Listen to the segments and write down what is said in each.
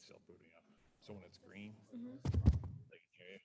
it's still booting up. So when it's green, Mhm. they can hear you.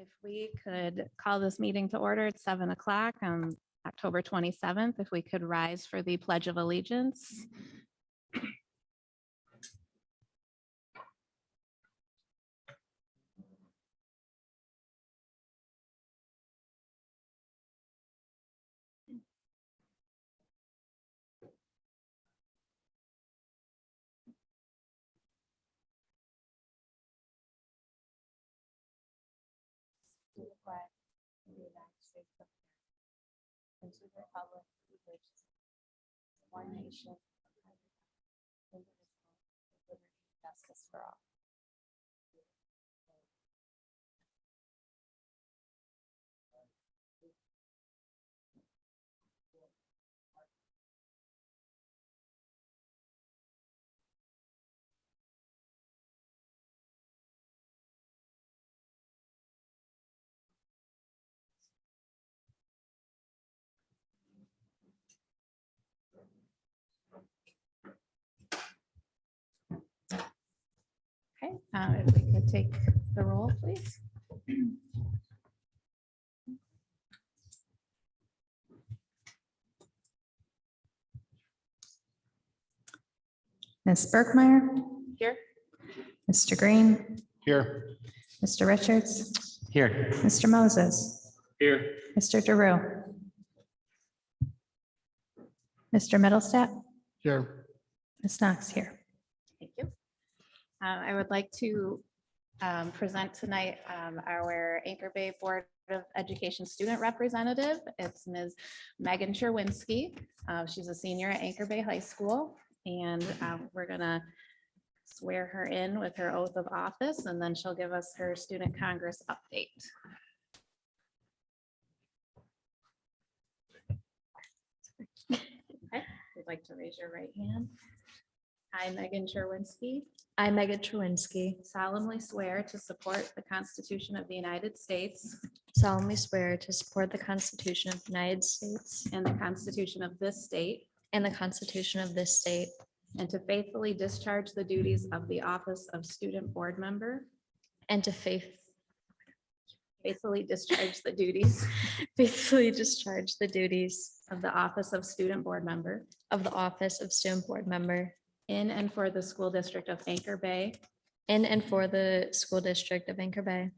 If we could call this meeting to order at 7 o'clock on October 27th, if we could rise for the Pledge of Allegiance. To the flag of the United States of America, and to the republic for which it stands, one nation, indivisible, with liberty and justice for all. Okay, if we could take the roll, please. Ms. Berkmeyer, Here. Mr. Green, Here. Mr. Richards, Here. Mr. Moses, Here. Mr. DeRue, Mr. Middlestat, Here. Ms. Knox here. Thank you. I would like to present tonight our Anchor Bay Board of Education student representative. It's Ms. Megan Cherwinski. She's a senior at Anchor Bay High School, and we're gonna swear her in with her oath of office, and then she'll give us her student congress update. Okay, would like to raise your right hand. I, Megan Cherwinski, I, Megan Trowinski, solemnly swear to support the Constitution of the United States solemnly swear to support the Constitution of the United States and the Constitution of this state, and the Constitution of this state, and to faithfully discharge the duties of the office of student board member, and to faithfully discharge the duties faithfully discharge the duties of the office of student board member of the office of student board member in and for the school district of Anchor Bay in and for the school district of Anchor Bay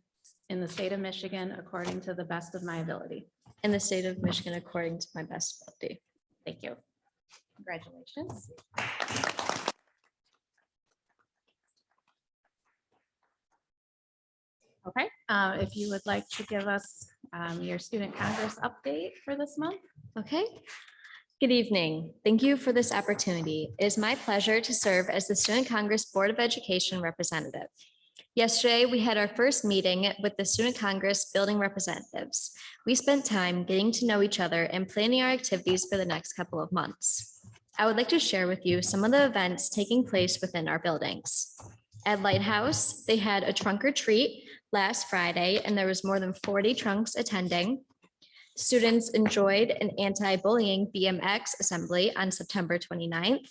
in the state of Michigan, according to the best of my ability. in the state of Michigan according to my best ability. Thank you. Congratulations. Okay, if you would like to give us your student congress update for this month. Okay. Good evening. Thank you for this opportunity. It is my pleasure to serve as the Student Congress Board of Education representative. Yesterday, we had our first meeting with the Student Congress building representatives. We spent time getting to know each other and planning our activities for the next couple of months. I would like to share with you some of the events taking place within our buildings. At Lighthouse, they had a trunk or treat last Friday, and there was more than 40 trunks attending. Students enjoyed an anti-bullying BMX assembly on September 29th.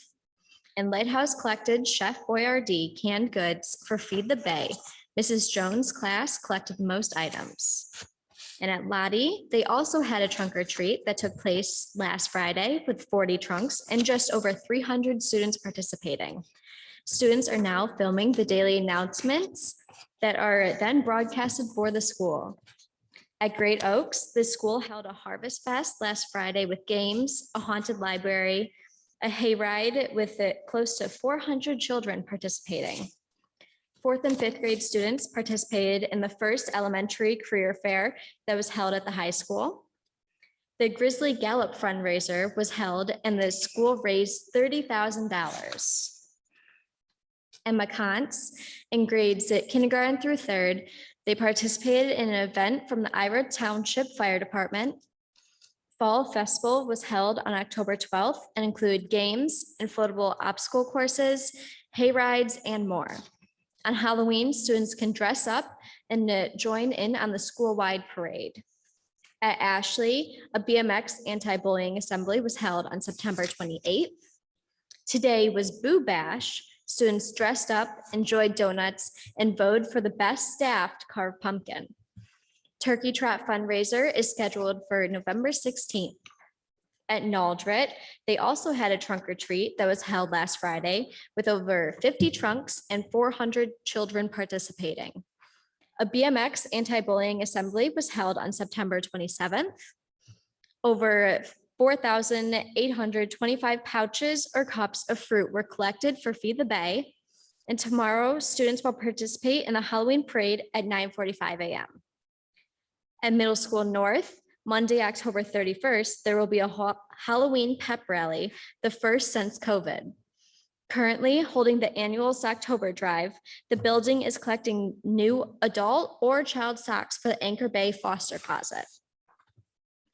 And Lighthouse collected Chef Boyardee canned goods for Feed the Bay. Mrs. Jones' class collected most items. And at Lottie, they also had a trunk or treat that took place last Friday with 40 trunks and just over 300 students participating. Students are now filming the daily announcements that are then broadcasted for the school. At Great Oaks, the school held a Harvest Fest last Friday with games, a haunted library, a hayride with close to 400 children participating. 4th and 5th grade students participated in the first elementary career fair that was held at the high school. The Grizzly Gallop fundraiser was held and the school raised $30,000. And McCants in grades at kindergarten through 3rd, they participated in an event from the Ira Township Fire Department. Fall Festival was held on October 12th and included games, inflatable obstacle courses, hay rides, and more. On Halloween, students can dress up and join in on the school-wide parade. At Ashley, a BMX anti-bullying assembly was held on September 28th. Today was Boo Bash. Students dressed up, enjoyed donuts, and voted for the best staffed carved pumpkin. Turkey Trot fundraiser is scheduled for November 16th. At Naldret, they also had a trunk or treat that was held last Friday with over 50 trunks and 400 children participating. A BMX anti-bullying assembly was held on September 27th. Over 4,825 pouches or cups of fruit were collected for Feed the Bay. And tomorrow, students will participate in the Halloween parade at 9:45 a.m. At Middle School North, Monday, October 31st, there will be a Halloween pep rally, the first since COVID. Currently holding the annual Socktober drive, the building is collecting new adult or child socks for the Anchor Bay Foster Closet.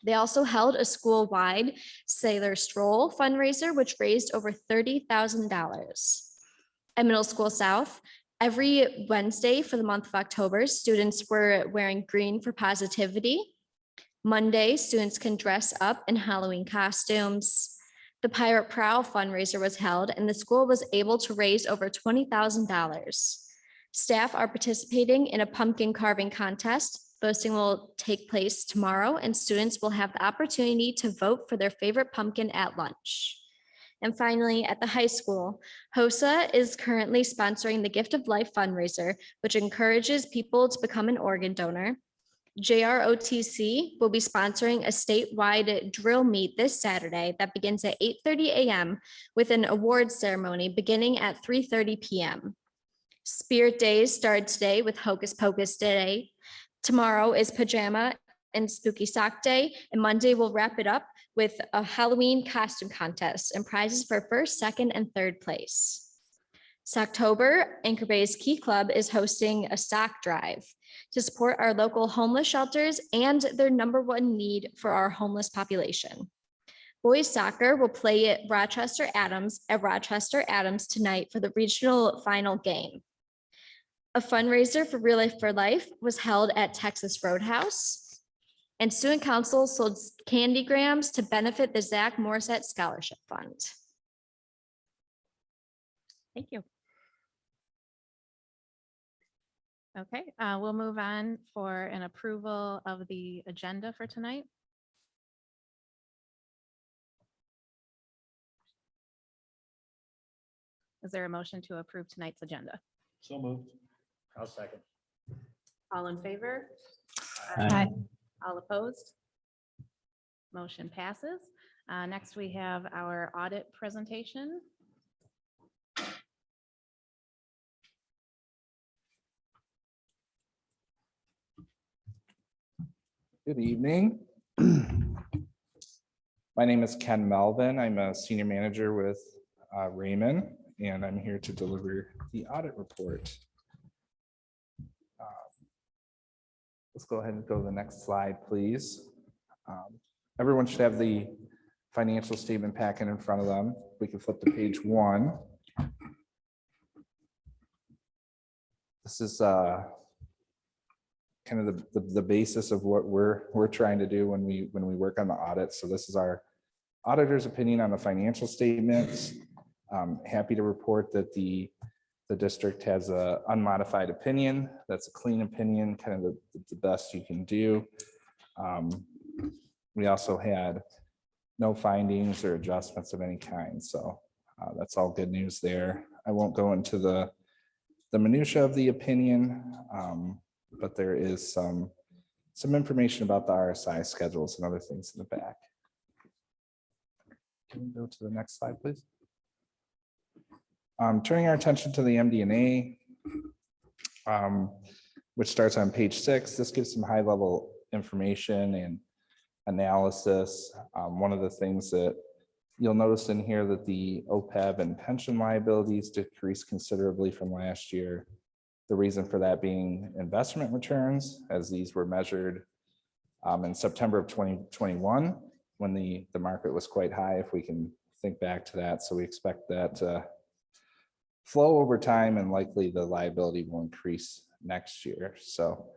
They also held a school-wide Sailor Stroll fundraiser, which raised over $30,000. At Middle School South, every Wednesday for the month of October, students were wearing green for positivity. Monday, students can dress up in Halloween costumes. The Pirate Prowl fundraiser was held and the school was able to raise over $20,000. Staff are participating in a pumpkin carving contest. Voting will take place tomorrow and students will have the opportunity to vote for their favorite pumpkin at lunch. And finally, at the high school, HOSA is currently sponsoring the Gift of Life fundraiser, which encourages people to become an organ donor. JROTC will be sponsoring a statewide drill meet this Saturday that begins at 8:30 a.m. with an awards ceremony beginning at 3:30 p.m. Spirit Days start today with Hocus Pocus Day. Tomorrow is Pajama and Spooky Sock Day, and Monday we'll wrap it up with a Halloween costume contest and prizes for first, second, and third place. Socktober, Anchor Bay's Key Club is hosting a sock drive to support our local homeless shelters and their #1 need for our homeless population. Boys soccer will play at Rochester Adams tonight for the regional final game. A fundraiser for Real Life for Life was held at Texas Roadhouse. And Student Council sold candy grams to benefit the Zach Morissette Scholarship Fund. Thank you. Okay, we'll move on for an approval of the agenda for tonight. Is there a motion to approve tonight's agenda? So moved. I'll second. All in favor? Aye. All opposed? Motion passes. Next, we have our audit presentation. Good evening. My name is Ken Melvin. I'm a senior manager with Raymond, and I'm here to deliver the audit report. Let's go ahead and go to the next slide, please. Everyone should have the financial statement packet in front of them. We can flip to page 1. This is kind of the basis of what we're trying to do when we work on the audit. So this is our auditor's opinion on the financial statements. Happy to report that the district has a unmodified opinion. That's a clean opinion, kind of the best you can do. We also had no findings or adjustments of any kind. So that's all good news there. I won't go into the minutia of the opinion, but there is some information about the RSI schedules and other things in the back. Can we go to the next slide, please? Turning our attention to the MD&A, which starts on page 6. This gives some high-level information and analysis. One of the things that you'll notice in here that the OPEB and pension liabilities decreased considerably from last year. The reason for that being investment returns, as these were measured in September of 2021, when the market was quite high, if we can think back to that. So we expect that to flow over time, and likely the liability will increase next year. So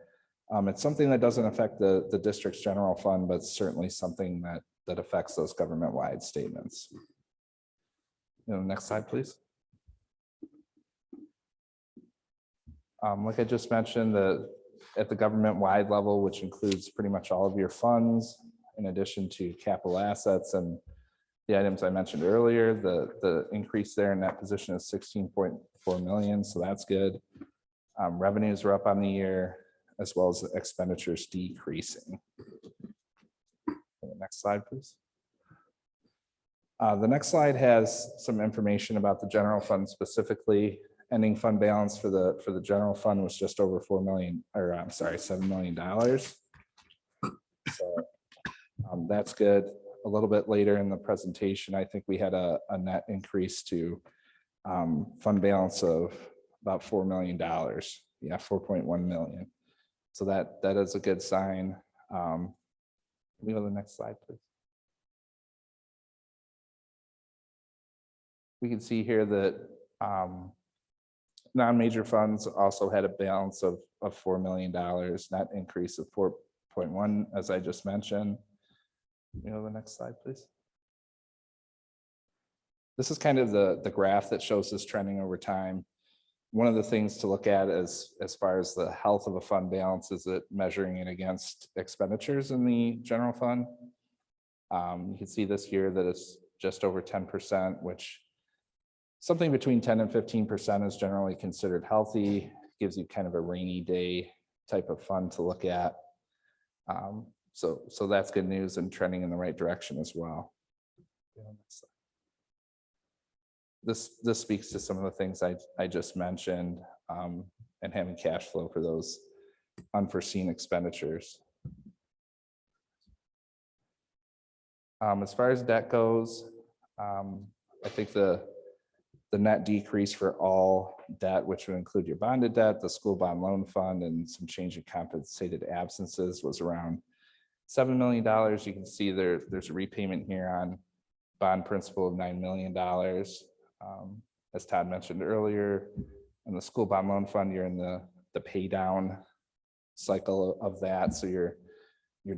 it's something that doesn't affect the district's general fund, but certainly something that affects those government-wide statements. Next slide, please. Like I just mentioned, the at the government-wide level, which includes pretty much all of your funds, in addition to capital assets and the items I mentioned earlier, the increase there in that position is 16.4 million, so that's good. Revenues are up on the year, as well as the expenditures decreasing. The next slide, please. The next slide has some information about the general fund specifically. Ending fund balance for the general fund was just over $4 million, or I'm sorry, $7 million. So that's good. A little bit later in the presentation, I think we had a net increase to fund balance of about $4 million. Yeah, 4.1 million. So that is a good sign. Can we go to the next slide, please? We can see here that non-major funds also had a balance of $4 million, net increase of 4.1, as I just mentioned. You know, the next slide, please. This is kind of the graph that shows this trending over time. One of the things to look at as far as the health of a fund balance is it measuring it against expenditures in the general fund. You can see this year that it's just over 10%, which something between 10 and 15% is generally considered healthy. Gives you kind of a rainy day type of fund to look at. So that's good news and trending in the right direction as well. This speaks to some of the things I just mentioned, and having cash flow for those unforeseen expenditures. As far as debt goes, I think the net decrease for all debt, which would include your bonded debt, the school bond loan fund, and some change in compensated absences, was around $7 million. You can see there's a repayment here on bond principal of $9 million. As Todd mentioned earlier, in the school bond loan fund, you're in the pay down cycle of that. So your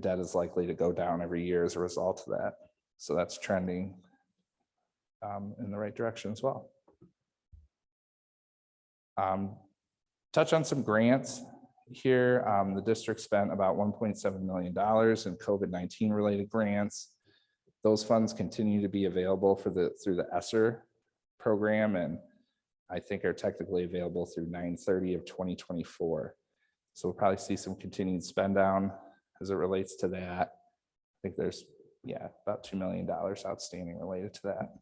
debt is likely to go down every year as a result of that. So that's trending in the right direction as well. Touch on some grants here. The district spent about $1.7 million in COVID-19 related grants. Those funds continue to be available through the ESSER program, and I think are technically available through 9/30 of 2024. So we'll probably see some continued spend down as it relates to that. I think there's, yeah, about $2 million outstanding related to that.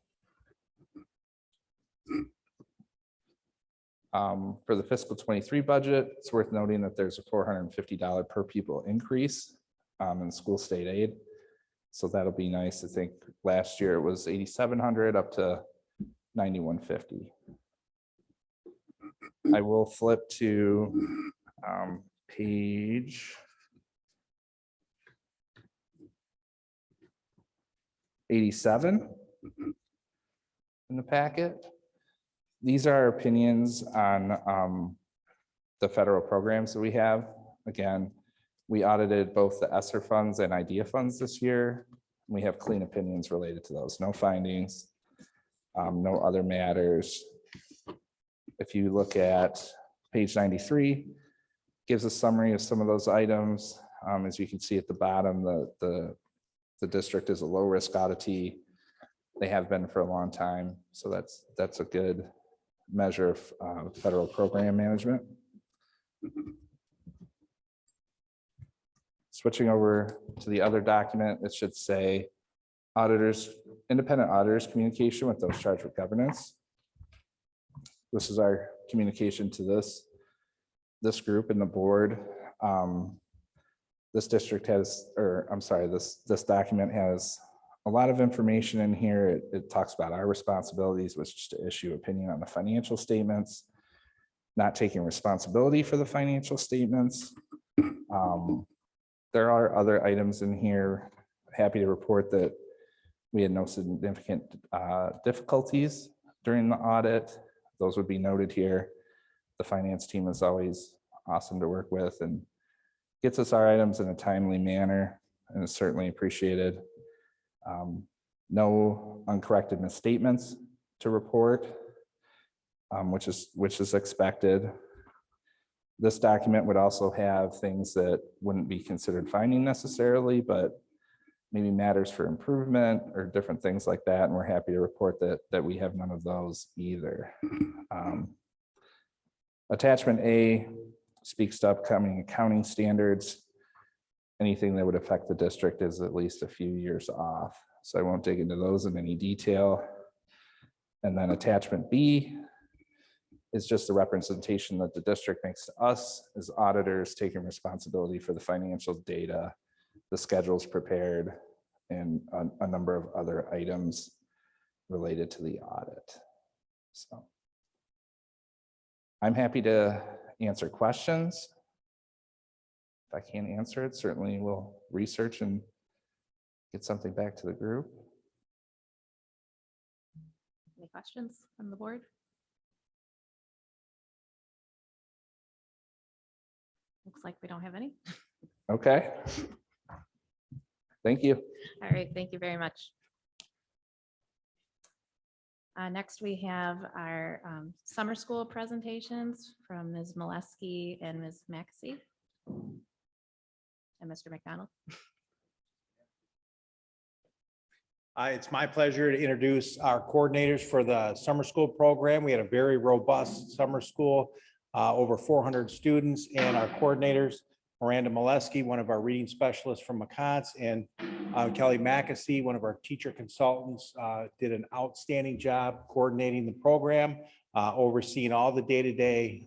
For the fiscal 23 budget, it's worth noting that there's a $450 per pupil increase in school state aid. So that'll be nice. I think last year it was $8,700 up to $9,150. I will flip to page 87 in the packet. These are our opinions on the federal programs that we have. Again, we audited both the ESSER funds and IDEA funds this year. We have clean opinions related to those. No findings, no other matters. If you look at page 93, gives a summary of some of those items. As you can see at the bottom, the district is a low risk auditee. They have been for a long time. So that's a good measure of federal program management. Switching over to the other document, it should say independent auditors communication with those charged with governance. This is our communication to this group and the board. This district has, or I'm sorry, this document has a lot of information in here. It talks about our responsibilities, which is to issue opinion on the financial statements, not taking responsibility for the financial statements. There are other items in here. Happy to report that we had no significant difficulties during the audit. Those would be noted here. The finance team is always awesome to work with and gets us our items in a timely manner, and is certainly appreciated. No uncorrected misstatements to report, which is expected. This document would also have things that wouldn't be considered finding necessarily, but maybe matters for improvement or different things like that. And we're happy to report that we have none of those either. Attachment A speaks to upcoming accounting standards. Anything that would affect the district is at least a few years off. So I won't dig into those in any detail. And then attachment B is just a representation that the district makes to us as auditors, taking responsibility for the financial data, the schedules prepared, and a number of other items related to the audit. So I'm happy to answer questions. If I can't answer it, certainly we'll research and get something back to the group. Any questions from the board? Looks like we don't have any. Okay. Thank you. All right, thank you very much. Next, we have our summer school presentations from Ms. Molesky and Ms. Maxey. And Mr. McDonald. It's my pleasure to introduce our coordinators for the summer school program. We had a very robust summer school, over 400 students, and our coordinators, Miranda Molesky, one of our reading specialists from McCants, and Kelly McAsee, one of our teacher consultants, did an outstanding job coordinating the program, overseeing all the day-to-day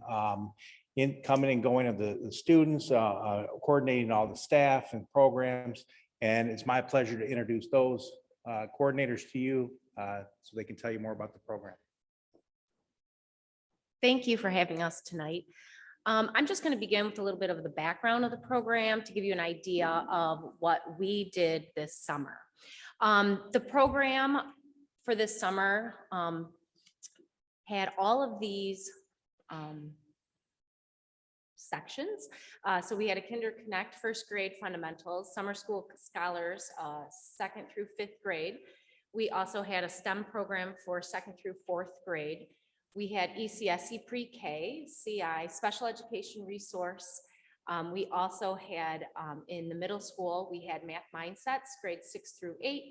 in coming and going of the students, coordinating all the staff and programs. And it's my pleasure to introduce those coordinators to you so they can tell you more about the program. Thank you for having us tonight. I'm just going to begin with a little bit of the background of the program to give you an idea of what we did this summer. The program for this summer had all of these sections. So we had a Kinder Connect first grade fundamentals, summer school scholars, 2nd through 5th grade. We also had a STEM program for 2nd through 4th grade. We had ECSE pre-K, CI, special education resource. We also had in the middle school, we had math mindsets, grades 6 through 8,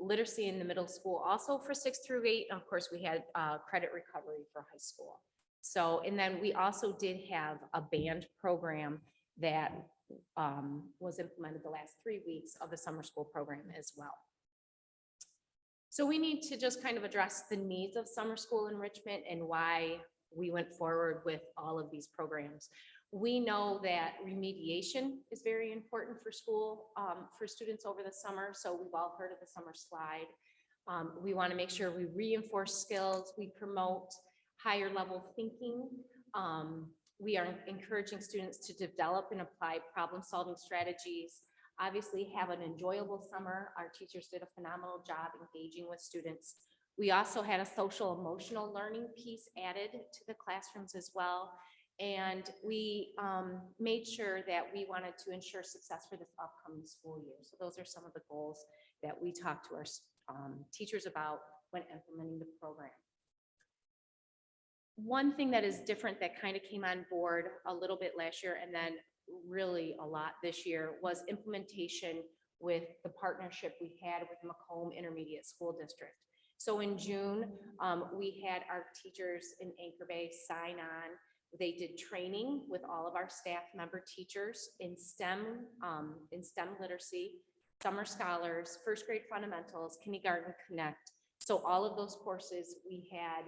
literacy in the middle school also for 6 through 8. And of course, we had credit recovery for high school. So, and then we also did have a band program that was implemented the last 3 weeks of the summer school program as well. So we need to just kind of address the needs of summer school enrichment and why we went forward with all of these programs. We know that remediation is very important for school, for students over the summer. So we've all heard of the summer slide. We want to make sure we reinforce skills, we promote higher level thinking. We are encouraging students to develop and apply problem solving strategies. Obviously have an enjoyable summer. Our teachers did a phenomenal job engaging with students. We also had a social emotional learning piece added to the classrooms as well. And we made sure that we wanted to ensure success for this upcoming school year. So those are some of the goals that we talked to our teachers about when implementing the program. One thing that is different that kind of came on board a little bit last year and then really a lot this year was implementation with the partnership we had with Macomb Intermediate School District. So in June, we had our teachers in Anchor Bay sign on. They did training with all of our staff member teachers in STEM literacy, summer scholars, first grade fundamentals, kindergarten connect. So all of those courses we had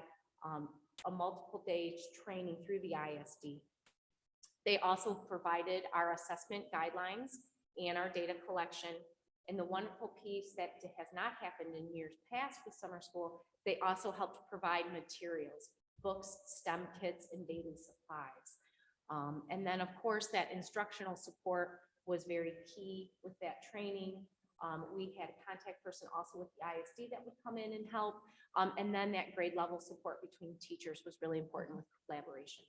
a multiple days training through the ISD. They also provided our assessment guidelines and our data collection. And the wonderful piece that has not happened in years past with summer school, they also helped provide materials, books, STEM kits, and daily supplies. And then of course that instructional support was very key with that training. We had a contact person also with the ISD that would come in and help. And then that grade level support between teachers was really important with collaboration.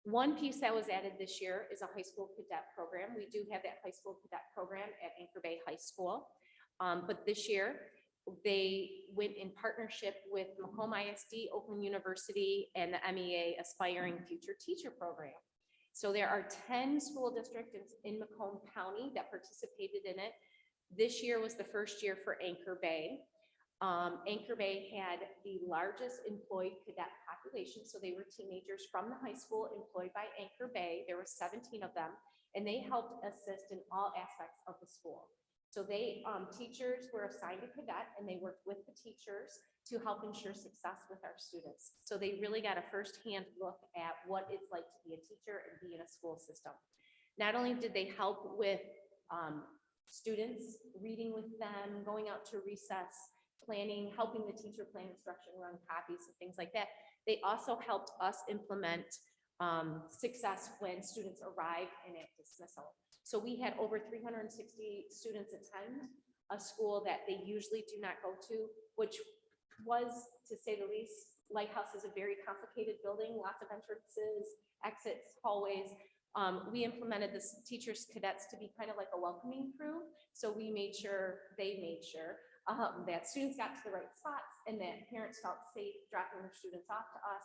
One piece that was added this year is a high school cadet program. We do have that high school cadet program at Anchor Bay High School. But this year They went in partnership with Macomb ISD, Oakland University, and the MEA Aspiring Future Teacher Program. So there are 10 school districts in Macomb County that participated in it. This year was the first year for Anchor Bay. Anchor Bay had the largest employed cadet population, so they were teenagers from the high school employed by Anchor Bay. There were 17 of them, and they helped assist in all aspects of the school. So they, teachers were assigned a cadet, and they worked with the teachers to help ensure success with our students. So they really got a firsthand look at what it's like to be a teacher and be in a school system. Not only did they help with students, reading with them, going out to recess, planning, helping the teacher plan instruction, run copies and things like that. They also helped us implement success when students arrived and at dismissal. So we had over 360 students attend a school that they usually do not go to, which was, to say the least, Lighthouse is a very complicated building, lots of entrances, exits, hallways. We implemented this teachers cadets to be kind of like a welcoming crew. So we made sure, they made sure that students got to the right spots and that parents felt safe dropping their students off to us.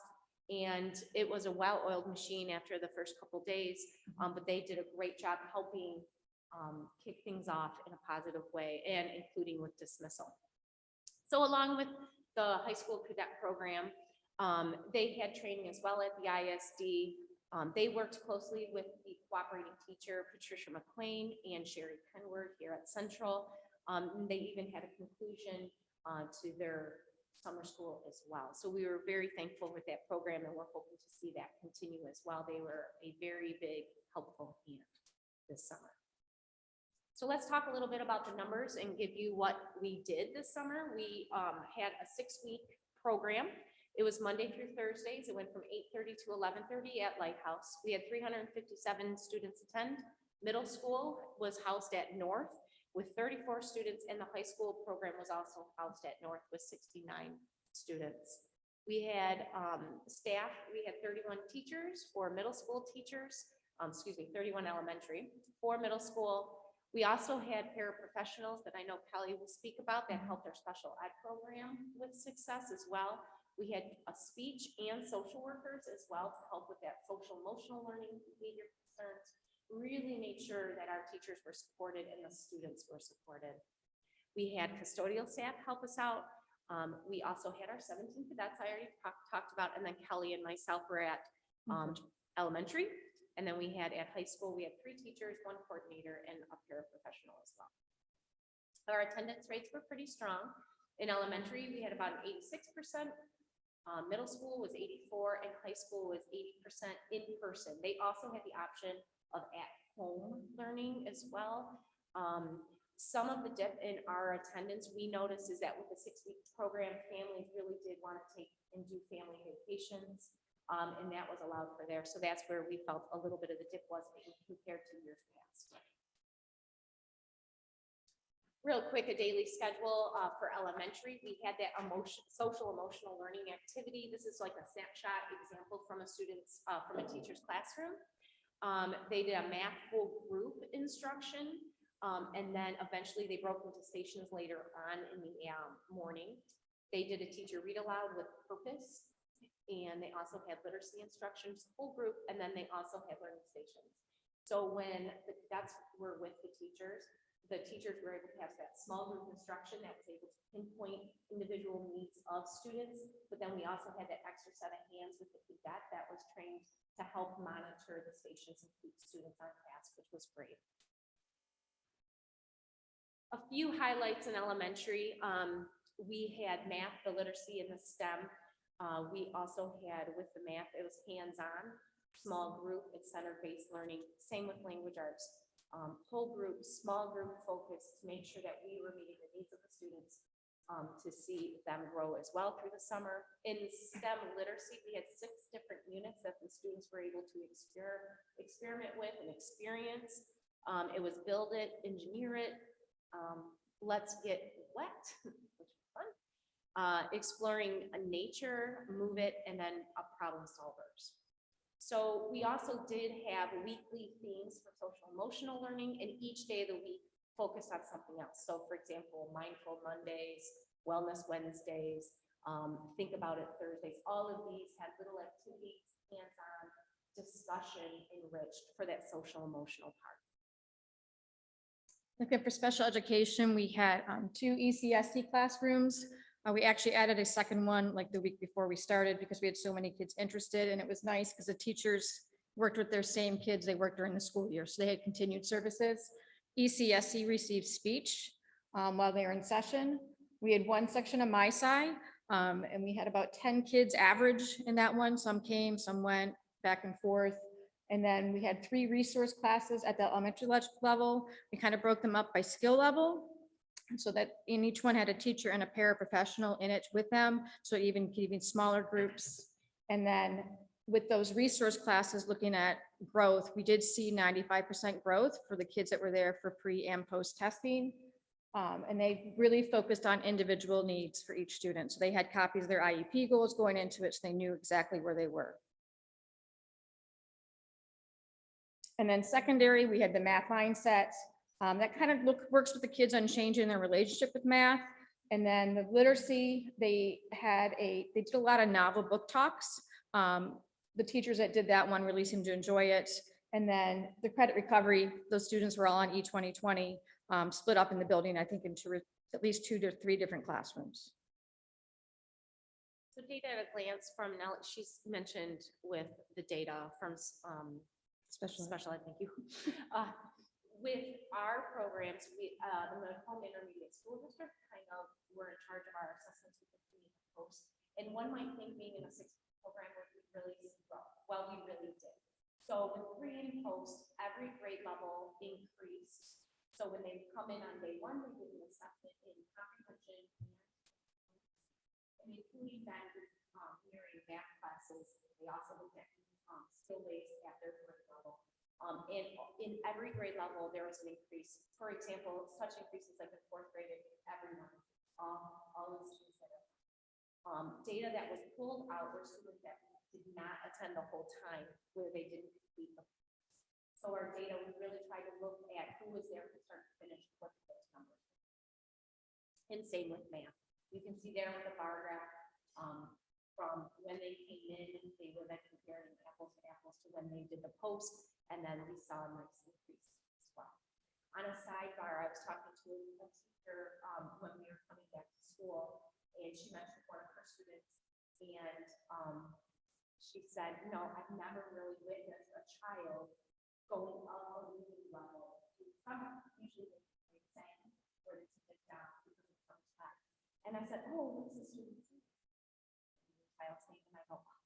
And it was a well-oiled machine after the first couple days, but they did a great job helping kick things off in a positive way and including with dismissal. So along with the high school cadet program, they had training as well at the ISD. They worked closely with the cooperating teacher, Patricia McLean and Sherry Kenward here at Central. They even had a conclusion to their summer school as well. So we were very thankful with that program and we're hoping to see that continue as well. They were a very big helpful hand this summer. So let's talk a little bit about the numbers and give you what we did this summer. We had a 6-week program. It was Monday through Thursdays. It went from 8:30 to 11:30 at Lighthouse. We had 357 students attend. Middle school was housed at North with 34 students, and the high school program was also housed at North with 69 students. We had staff, we had 31 teachers, 4 middle school teachers, 31 elementary, 4 middle school. We also had paraprofessionals that I know Kelly will speak about that helped our special ed program with success as well. We had a speech and social workers as well to help with that social emotional learning behavior concerns. Really made sure that our teachers were supported and the students were supported. We had custodial staff help us out. We also had our 17 cadets I already talked about, and then Kelly and myself were at elementary. And then we had at high school, we had 3 teachers, 1 coordinator, and a paraprofessional as well. Our attendance rates were pretty strong. In elementary, we had about an 86%. Middle school was 84% and high school was 80% in person. They also had the option of at-home learning as well. Some of the dip in our attendance we noticed is that with the 6-week program, families really did want to take and do family vacations, and that was allowed for there. So that's where we felt a little bit of the dip was compared to years past. Real quick, a daily schedule for elementary. We had that social emotional learning activity. This is like a snapshot example from a student's, from a teacher's classroom. They did a math whole group instruction, and then eventually they broke into stations later on in the morning. They did a teacher read aloud with purpose, and they also had literacy instructions, whole group, and then they also had learning stations. So when the cadets were with the teachers were able to have that small group instruction that was able to pinpoint individual needs of students, but then we also had that extra set of hands with the cadet that was trained to help monitor the stations and keep students on task, which was great. A few highlights in elementary. We had math, the literacy, and the STEM. We also had with the math, it was hands-on, small group, it's center-based learning. Same with language arts. Whole group, small group focus to make sure that we were meeting the needs of the students to see them grow as well through the summer. In STEM literacy, we had 6 different units that the students were able to experiment with and experience. It was build it, engineer it, let's get wet, which was fun. Exploring nature, move it, and then problem solvers. So we also did have weekly themes for social emotional learning, and each day of the week focused on something else. So for example, Mindful Mondays, Wellness Wednesdays, Think About It Thursdays, all of these had little activities, hands-on discussion enriched for that social emotional part. Looking for special education, we had 2 ECSD classrooms. We actually added a second one like the week before we started because we had so many kids interested, and it was nice because the teachers worked with their same kids they worked during the school year, so they had continued services. ECSC received speech while they were in session. We had one section of My Sci, and we had about 10 kids average in that one. Some came, some went back and forth. And then we had 3 resource classes at the elementary level. We kind of broke them up by skill level, so that in each one had a teacher and a paraprofessional in it with them, so even smaller groups. And then with those resource classes, looking at growth, we did see 95% growth for the kids that were there for pre and post testing. And they really focused on individual needs for each student. So they had copies of their IEP goals going into it, so they knew exactly where they were. And then secondary, we had the math mindset. That kind of works with the kids on changing their relationship with math. And then the literacy, they did a lot of novel book talks. The teachers that did that one really seemed to enjoy it. And then the credit recovery, those students were all on E2020, split up in the building, I think into at least 2 to 3 different classrooms. So data at a glance from now, she's mentioned with the data from special ed, thank you. With our programs, the Macomb Intermediate School District kind of were in charge of our assessments with the pre and post. And one might think being in a 6-week program would we really see growth. Well, we really did. So with pre and post, every grade level increased. So when they come in on day 1, we did an assessment in comprehension and including that mirroring math classes. They also looked at skill-based at their grade level. And in every grade level, there was an increase. For example, such increases like in 4th grade, everyone, all the students that data that was pulled out were students that did not attend the whole time, where they didn't complete the. So our data, we really tried to look at who was there from start to finish, what those numbers. And same with math. You can see there with the bar graph, from when they came in, they were then comparing apples to apples to when they did the post. And then we saw a nice increase as well. On a sidebar, I was talking to a teacher when we were coming back to school, and she mentioned one of her students, and she said, you know, I've never really witnessed a child going up a reading level. Usually they say, or it's a down because of some time. And I said, oh, what's the student's name? The child's name, and I go, oh,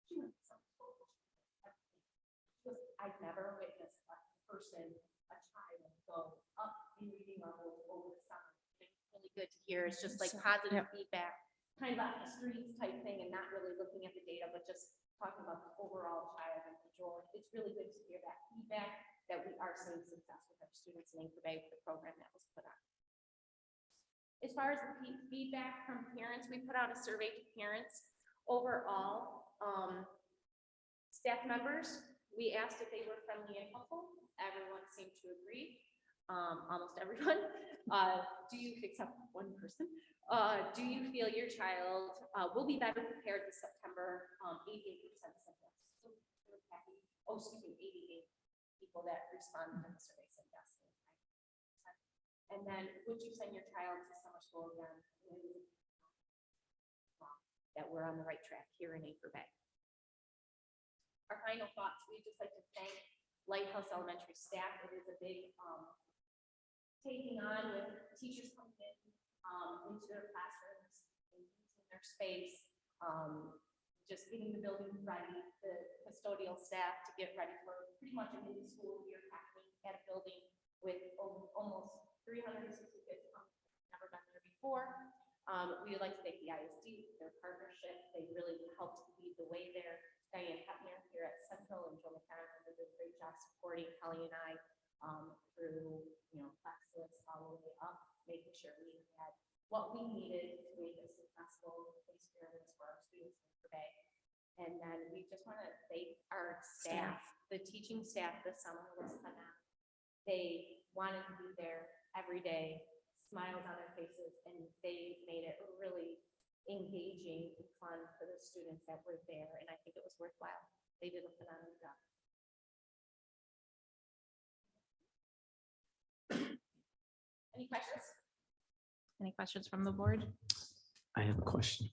she went to some school. I've never witnessed a person, a child, go up in reading levels over the summer. It's really good to hear. It's just like positive feedback, kind of off the streets type thing, and not really looking at the data, but just talking about the overall child individual. It's really good to hear that feedback that we are seeing success with our students in Anchor Bay with the program that was put on. As far as the feedback from parents, we put out a survey to parents. Overall, staff members, we asked if they were friendly and helpful. Everyone seemed to agree. Almost everyone. Do you, except one person, do you feel your child will be better prepared this September? 88% said yes. So we're happy. Oh, excuse me, 88 people that responded to the survey said yes. And then, would you send your child to summer school again? That we're on the right track here in Anchor Bay. Our final thoughts, we'd just like to thank Lighthouse Elementary staff. It is a big taking on with teachers coming in into their classrooms and using their space, just getting the building ready, the custodial staff to get ready for pretty much a mini school year happening at a building with almost 360 kids never been there before. We would like to thank the ISD, their partnership. They really helped lead the way there. Diane Hepner here at Central and Joe McKenna did a great job supporting Kelly and I through, Plexus all the way up, making sure we had what we needed to make a successful experience for our students today. And then we just want to thank our staff. The teaching staff this summer was phenomenal. They wanted to be there every day, smiles on their faces, and they made it really engaging and fun for the students that were there, and I think it was worthwhile. They did a phenomenal job. Any questions? Any questions from the board? I have a question.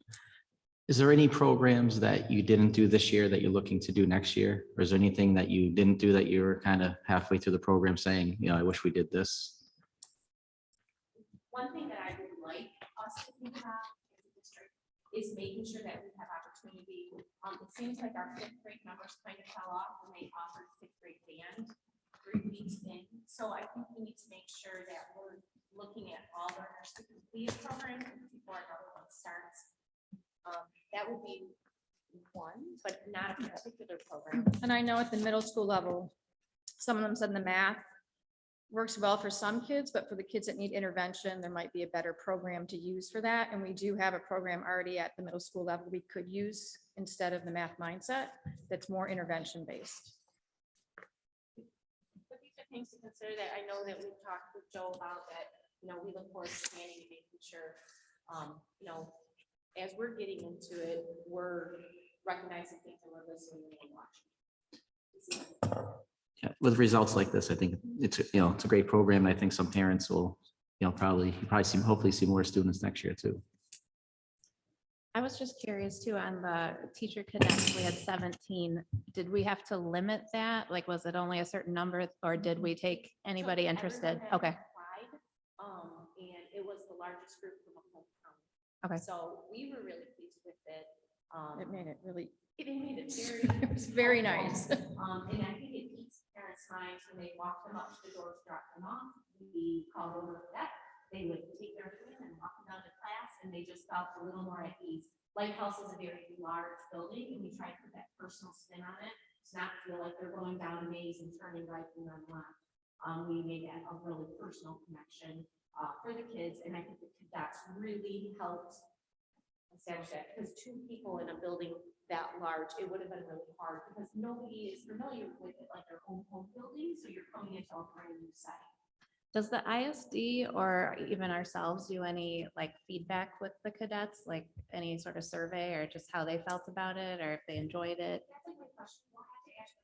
Is there any programs that you didn't do this year that you're looking to do next year? Or is there anything that you didn't do that you were kind of halfway through the program saying, I wish we did this? One thing that I would like us to think about as a district is making sure that we have opportunity. It seems like our fifth grade numbers kind of fell off when they offered sixth grade band 3 weeks in. So I think we need to make sure that we're looking at all learners to complete a program before another one starts. That would be one, but not a particular program. And I know at the middle school level, some of them said the math works well for some kids, but for the kids that need intervention, there might be a better program to use for that. And we do have a program already at the middle school level we could use instead of the math mindset that's more intervention based. But these are things to consider that I know that we've talked with Joe about that, we look forward to planning and making sure, as we're getting into it, we're recognizing things and we're listening and watching. Yeah, with results like this, I think it's a great program. I think some parents will, hopefully see more students next year too. I was just curious too, on the teacher cadets, we had 17. Did we have to limit that? Like, was it only a certain number or did we take anybody So interested? everyone that Okay, applied, and it was the largest group from a home county. Okay. So we were really pleased with it. It made it really, It made it very. it was very nice. And I think it keeps parents' minds when they walk them up to the doors, drop them off. We called over that. They would take their food and walk them down to class, and they just felt a little more at ease. Lighthouse is a very large building, and we try to put that personal spin on it. To not feel like they're going down a maze and turning right and then left. We made that a really personal connection for the kids, and I think the cadets really helped establish that, because 2 people in a building that large, it would have been really hard because nobody is familiar with it, like their home building, so you're coming into a brand new setting. does the ISD or even ourselves do any feedback with the cadets, like any sort of survey or just how they felt about it or if they enjoyed it? That's a good question. We'll have to ask.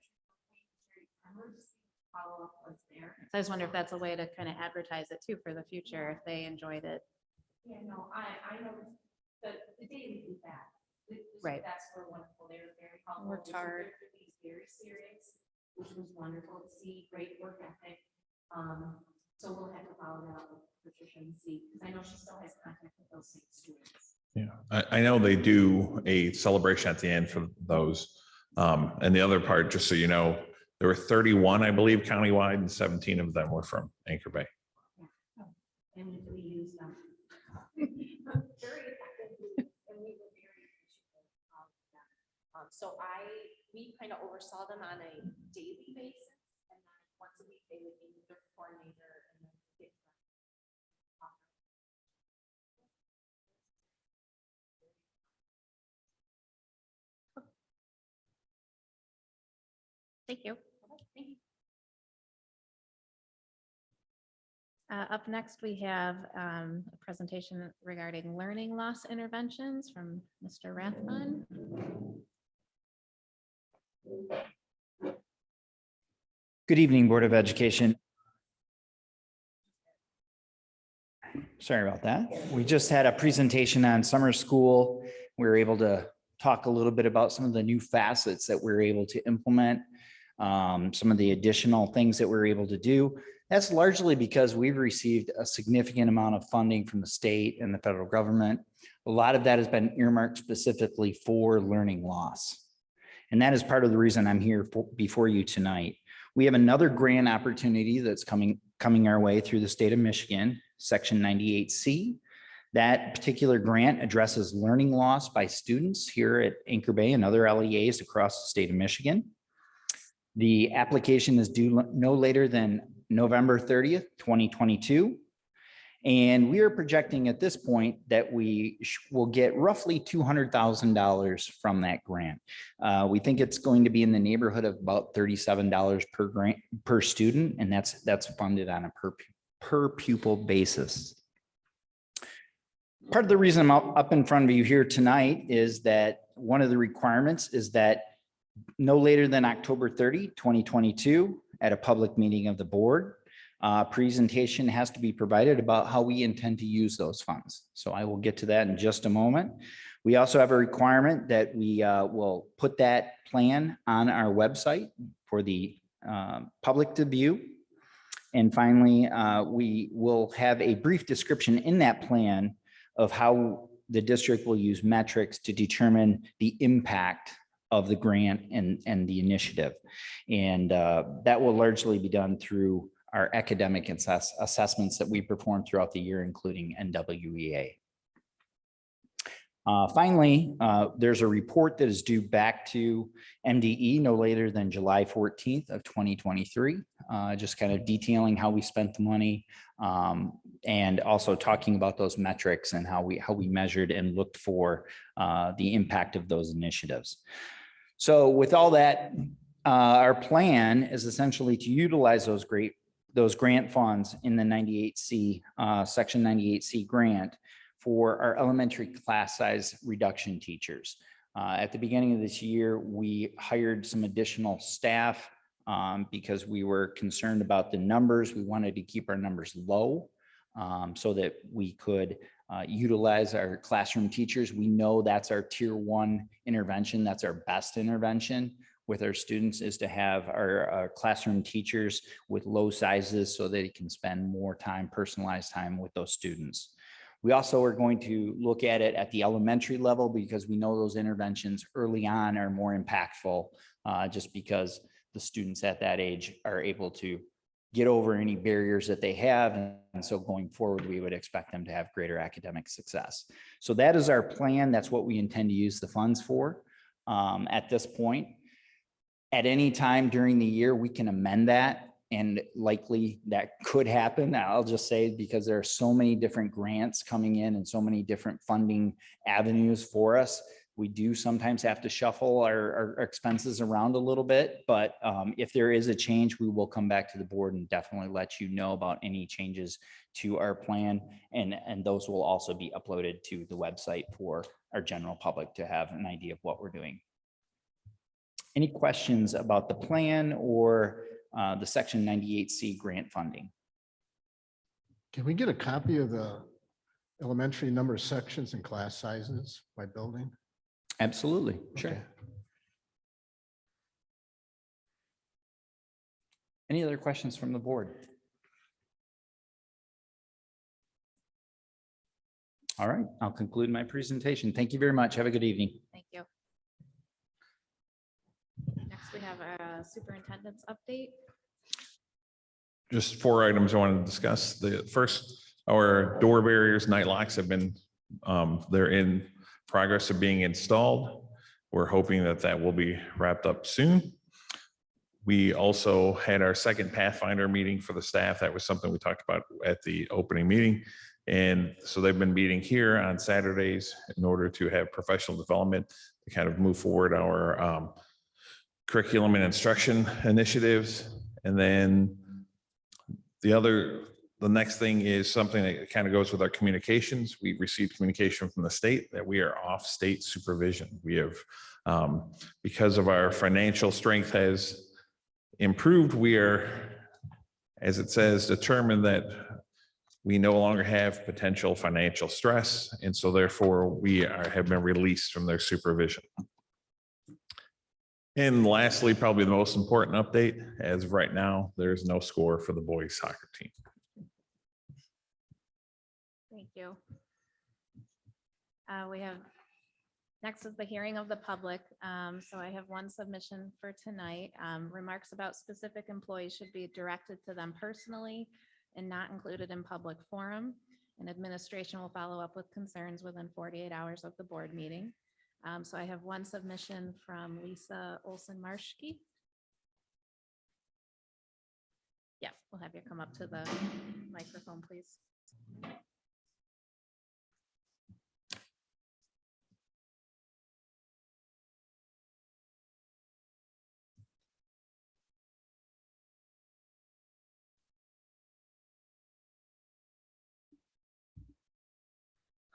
Follow up what's there. So I just wonder if that's a way to kind of advertise it too for the future, if they enjoyed it. Yeah, no, I know the daily feedback. Right. That's were wonderful. They were very helpful. Worked hard. Very serious, which was wonderful to see. Great work ethic. So we'll have to follow that up with Patricia and see, because I know she still has contact with those same students. Yeah, I know they do a celebration at the end for those. And the other part, just so you know, there were 31, I believe, countywide, and 17 of them were from Anchor Bay. And we used them. Very effectively, and we were very appreciative of them. So we kind of oversaw them on a daily basis, and then once a week they would meet with their coordinator and then get them. Thank you. Thank you. Up next, we have a presentation regarding learning loss interventions from Mr. Rathbun. Good evening, Board of Education. Sorry about that. We just had a presentation on summer school. We were able to talk a little bit about some of the new facets that we're able to implement, some of the additional things that we're able to do. That's largely because we've received a significant amount of funding from the state and the federal government. A lot of that has been earmarked specifically for learning loss. And that is part of the reason I'm here before you tonight. We have another grant opportunity that's coming our way through the state of Michigan, Section 98C. That particular grant addresses learning loss by students here at Anchor Bay and other LEAs across the state of Michigan. The application is due no later than November 30th, 2022. And we are projecting at this point that we will get roughly $200,000 from that grant. We think it's going to be in the neighborhood of about $37 per student, and that's funded on a per pupil basis. Part of the reason I'm up in front of you here tonight is that one of the requirements is that no later than October 30, 2022, at a public meeting of the board, presentation has to be provided about how we intend to use those funds. So I will get to that in just a moment. We also have a requirement that we will put that plan on our website for the public to view. And finally, we will have a brief description in that plan of how the district will use metrics to determine the impact of the grant and the initiative. And that will largely be done through our academic assessments that we perform throughout the year, including NWEA. Finally, there's a report that is due back to MDE no later than July 14th of 2023, just kind of detailing how we spent the money and also talking about those metrics and how we measured and looked for the impact of those initiatives. So with all that, our plan is essentially to utilize those grant funds in the 98C, Section 98C grant for our elementary class size reduction teachers. At the beginning of this year, we hired some additional staff because we were concerned about the numbers. We wanted to keep our numbers low so that we could utilize our classroom teachers. We know that's our tier 1 intervention. That's our best intervention with our students, is to have our classroom teachers with low sizes so that they can spend more time, personalized time with those students. We also are going to look at it at the elementary level because we know those interventions early on are more impactful just because the students at that age are able to get over any barriers that they have. And so going forward, we would expect them to have greater academic success. So that is our plan. That's what we intend to use the funds for at this point. At any time during the year, we can amend that. And likely that could happen. I'll just say because there are so many different grants coming in and so many different funding avenues for us, we do sometimes have to shuffle our expenses around a little bit. But if there is a change, we will come back to the board and definitely let you know about any changes to our plan. And those will also be uploaded to the website for our general public to have an idea of what we're doing. Any questions about the plan or the Section 98C grant funding? Can we get a copy of the elementary number of sections and class sizes by building? Absolutely, sure. Okay. Any other questions from the board? All right, I'll conclude my presentation. Thank you very much. Have a good evening. Thank you. Next, we have a superintendent's update. Just 4 items I wanted to discuss. The first, our door barriers, night locks have been, they're in progress of being installed. We're hoping that that will be wrapped up soon. We also had our second Pathfinder meeting for the staff. That was something we talked about at the opening meeting. And so they've been meeting here on Saturdays in order to have professional development to kind of move forward our curriculum and instruction initiatives. And then the next thing is something that kind of goes with our communications. We received communication from the state that we are off state supervision. We have, because of our financial strength has improved, we are, as it says, determined that we no longer have potential financial stress. And so therefore we have been released from their supervision. And lastly, probably the most important update, as of right now, there's no score for the boys soccer team. Thank you. We have, next is the hearing of the public. So I have one submission for tonight. Remarks about specific employees should be directed to them personally and not included in public forum. And administration will follow up with concerns within 48 hours of the board meeting. So I have one submission from Lisa Olson-Marschke. Yeah, we'll have you come up to the microphone, please.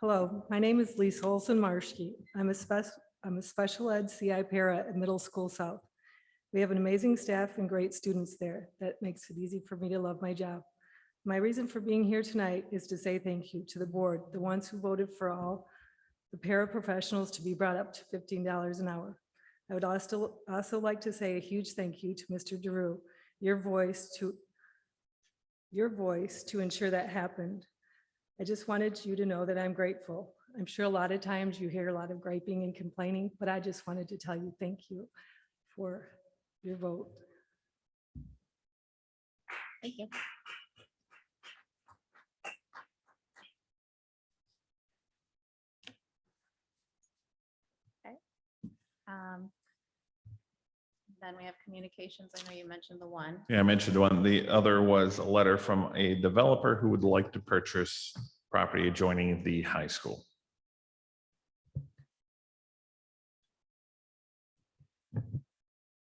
Hello, my name is Lisa Olson Marshke. I'm a special ed CI para at Middle School South. We have an amazing staff and great students there. That makes it easy for me to love my job. My reason for being here tonight is to say thank you to the board, the ones who voted for all the paraprofessionals to be brought up to $15 an hour. I would also like to say a huge thank you to Mr. Giroux, your voice to ensure that happened. I just wanted you to know that I'm grateful. I'm sure a lot of times you hear a lot of griping and complaining, but I just wanted to tell you thank you for your vote. Thank you. Okay. Then we have communications. I know you mentioned the one. Yeah, I mentioned one. The other was a letter from a developer who would like to purchase property adjoining the high school.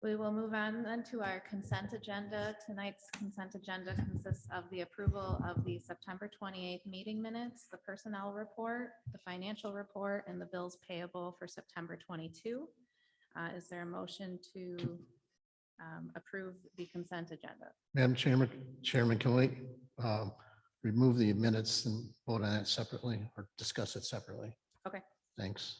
We will move on then to our consent agenda. Tonight's consent agenda consists of the approval of the September 28th meeting minutes, the personnel report, the financial report, and the bills payable for September 22. Is there a motion to approve the consent agenda? Madam Chairman, can we remove the minutes and vote on it separately or discuss it separately? Okay. Thanks.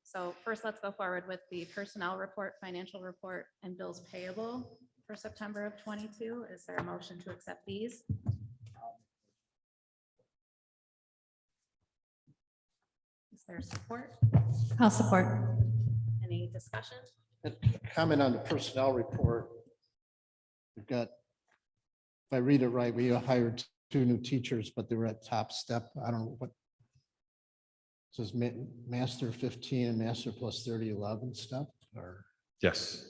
So first, let's go forward with the personnel report, financial report, and bills payable for September of 22. Is there a motion to accept these? Is there support? I'll support. Any discussion? Comment on the personnel report. We've got, if I read it right, we hired 2 new teachers, but they were at top step. I don't know what. It says master 15 and master plus 30, 11 stuff, or Yes.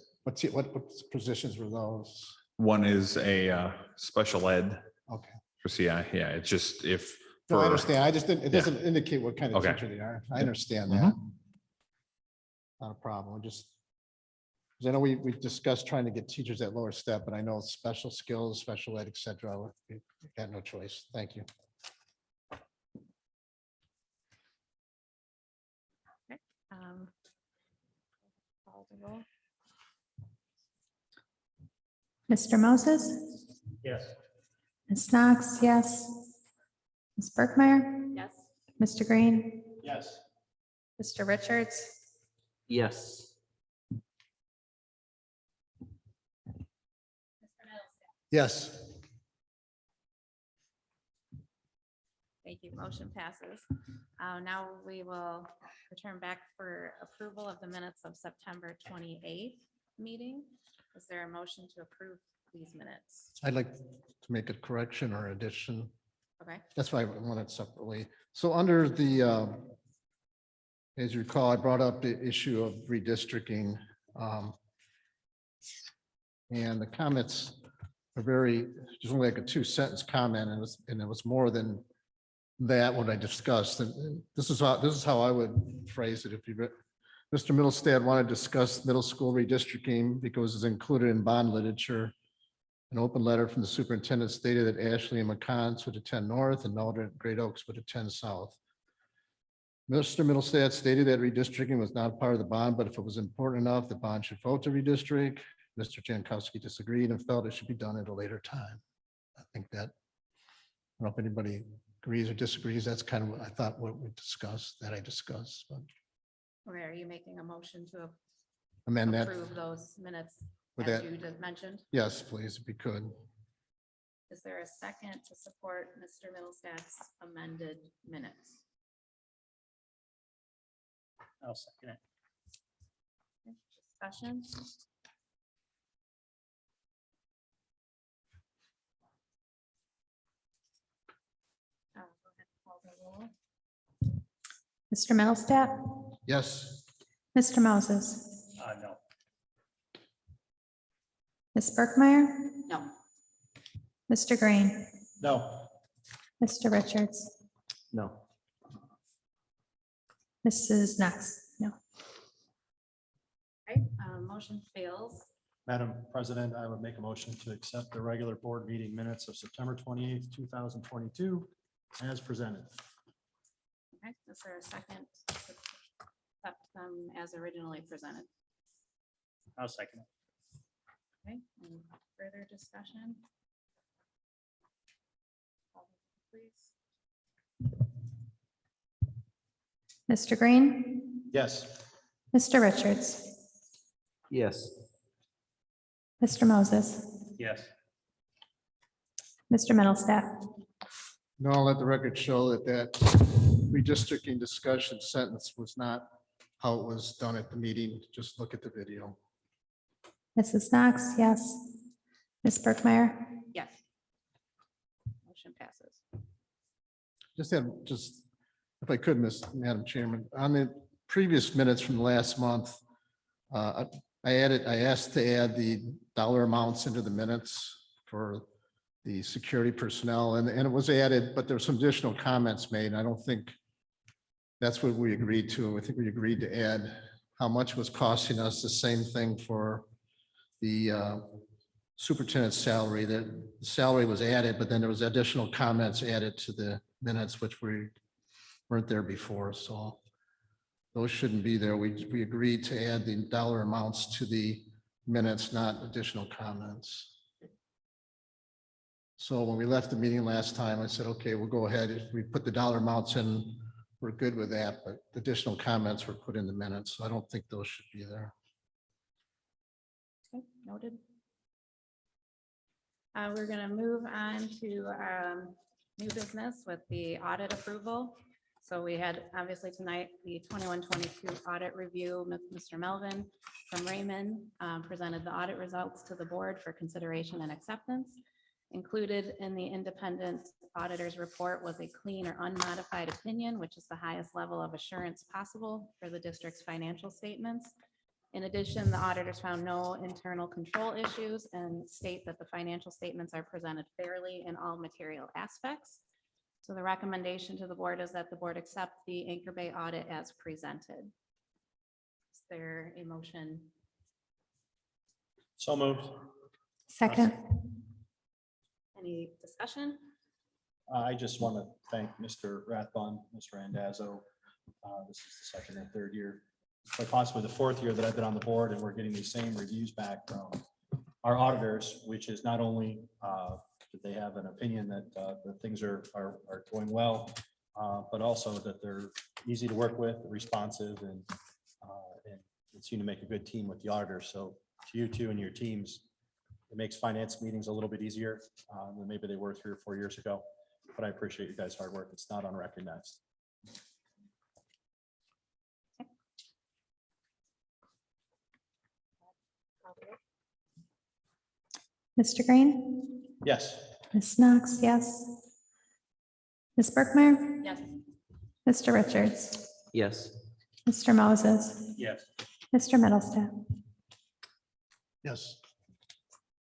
what positions were those? One is a special ed Okay. for CI. Yeah, it's just if. No, I for- understand. I just didn't, it Yeah. doesn't indicate what kind of Okay. teacher they are. I understand Mhm. that. Not a problem. Just, because I know we discussed trying to get teachers at lower step, but I know special skills, special ed, et cetera. We got no choice. Thank you. Call the roll. Mr. Moses, Yes. Ms. Knox, yes. Ms. Berkmeyer, Yes. Mr. Green, Yes. Mr. Richards, Yes. Yes. thank you. Motion passes. Now we will return back for approval of the minutes of September 28th meeting. Is there a motion to approve these minutes? I'd like to make a correction or addition. Okay. That's why I want it separately. So under the, as you recall, I brought up the issue of redistricting. And the comments are very, just only like a 2-sentence comment, and it was more than that what I discussed. And this is how I would phrase it. If you, Mr. Middlestad wanted to discuss middle school redistricting because it's included in bond literature. An open letter from the superintendent stated that Ashley and McCons would attend north and Mildred Great Oaks would attend south. Mr. Middlestad stated that redistricting was not part of the bond, but if it was important enough, the bond should vote to redistrict. Mr. Jankowski disagreed and felt it should be done at a later time. I think that, I don't know if anybody agrees or disagrees. That's kind of what I thought what we discussed, that I discussed, but Okay, are you making a motion to amend that approve those minutes with as that. you just mentioned? Yes, please, if you could. Is there a second to support Mr. Middlestad's amended minutes? I'll second it. Discussion? Go ahead, call the roll. Mr. Middlestat, Yes. Mr. Moses, No. Ms. Berkmeyer, No. Mr. Green, No. Mr. Richards, No. Mrs. Knox, no. Okay, motion fails. Madam President, I would make a motion to accept the regular board meeting minutes of September 28th, 2022 as presented. Okay, is there a second? to accept them as originally presented? I'll second. Okay, any further discussion? Please. Mr. Green, Yes. Mr. Richards, Yes. Mr. Moses, Yes. Mr. Middlestat. No, I'll let the record show that that redistricting discussion sentence was not how it was done at the meeting. Just look at the video. Mrs. Knox, yes. Ms. Berkmeyer, Yes. Motion passes. Just, if I could, Madam Chairman, on the previous minutes from last month, I asked to add the dollar amounts into the minutes for the security personnel, and it was added, but there were some additional comments made. I don't think that's what we agreed to. I think we agreed to add how much was costing us, the same thing for the superintendent's salary. That the salary was added, but then there was additional comments added to the minutes, which we weren't there before, so those shouldn't be there. We agreed to add the dollar amounts to the minutes, not additional comments. So when we left the meeting last time, I said, okay, we'll go ahead. If we put the dollar amounts in, we're good with that, but additional comments were put in the minutes, so I don't think those should be there. Okay, noted. We're going to move on to new business with the audit approval. So we had obviously tonight the 21-22 audit review. Mr. Melvin from Raymond presented the audit results to the board for consideration and acceptance. Included in the independent auditor's report was a clean or unmodified opinion, which is the highest level of assurance possible for the district's financial statements. In addition, the auditors found no internal control issues and state that the financial statements are presented fairly in all material aspects. So the recommendation to the board is that the board accept the Anchor Bay audit as presented. Is there a motion? So moved. second. Any discussion? I just want to thank Mr. Rathbun, Mr. Randazzo. This is the second and third year, quite possibly the fourth year that I've been on the board, and we're getting the same reviews back from our auditors, which is not only that they have an opinion that the things are going well, but also that they're easy to work with, responsive, and seem to make a good team with the auditors. So to you two and your teams, it makes finance meetings a little bit easier than maybe they were 3 or 4 years ago. But I appreciate you guys' hard work. It's not unrecognized. Mr. Green, Yes. Ms. Knox, yes. Ms. Berkmeyer, Yes. Mr. Richards, Yes. Mr. Moses, Yes. Mr. Middlestat. Yes.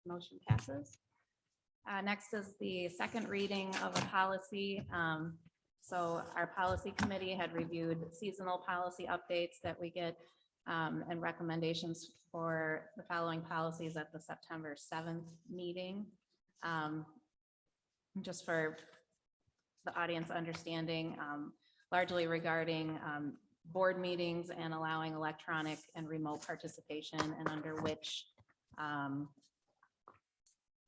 Motion passes. Next is the second reading of a policy. So our policy committee had reviewed seasonal policy updates that we get and recommendations for the following policies at the September 7th meeting. Just for the audience understanding, largely regarding board meetings and allowing electronic and remote participation, and under which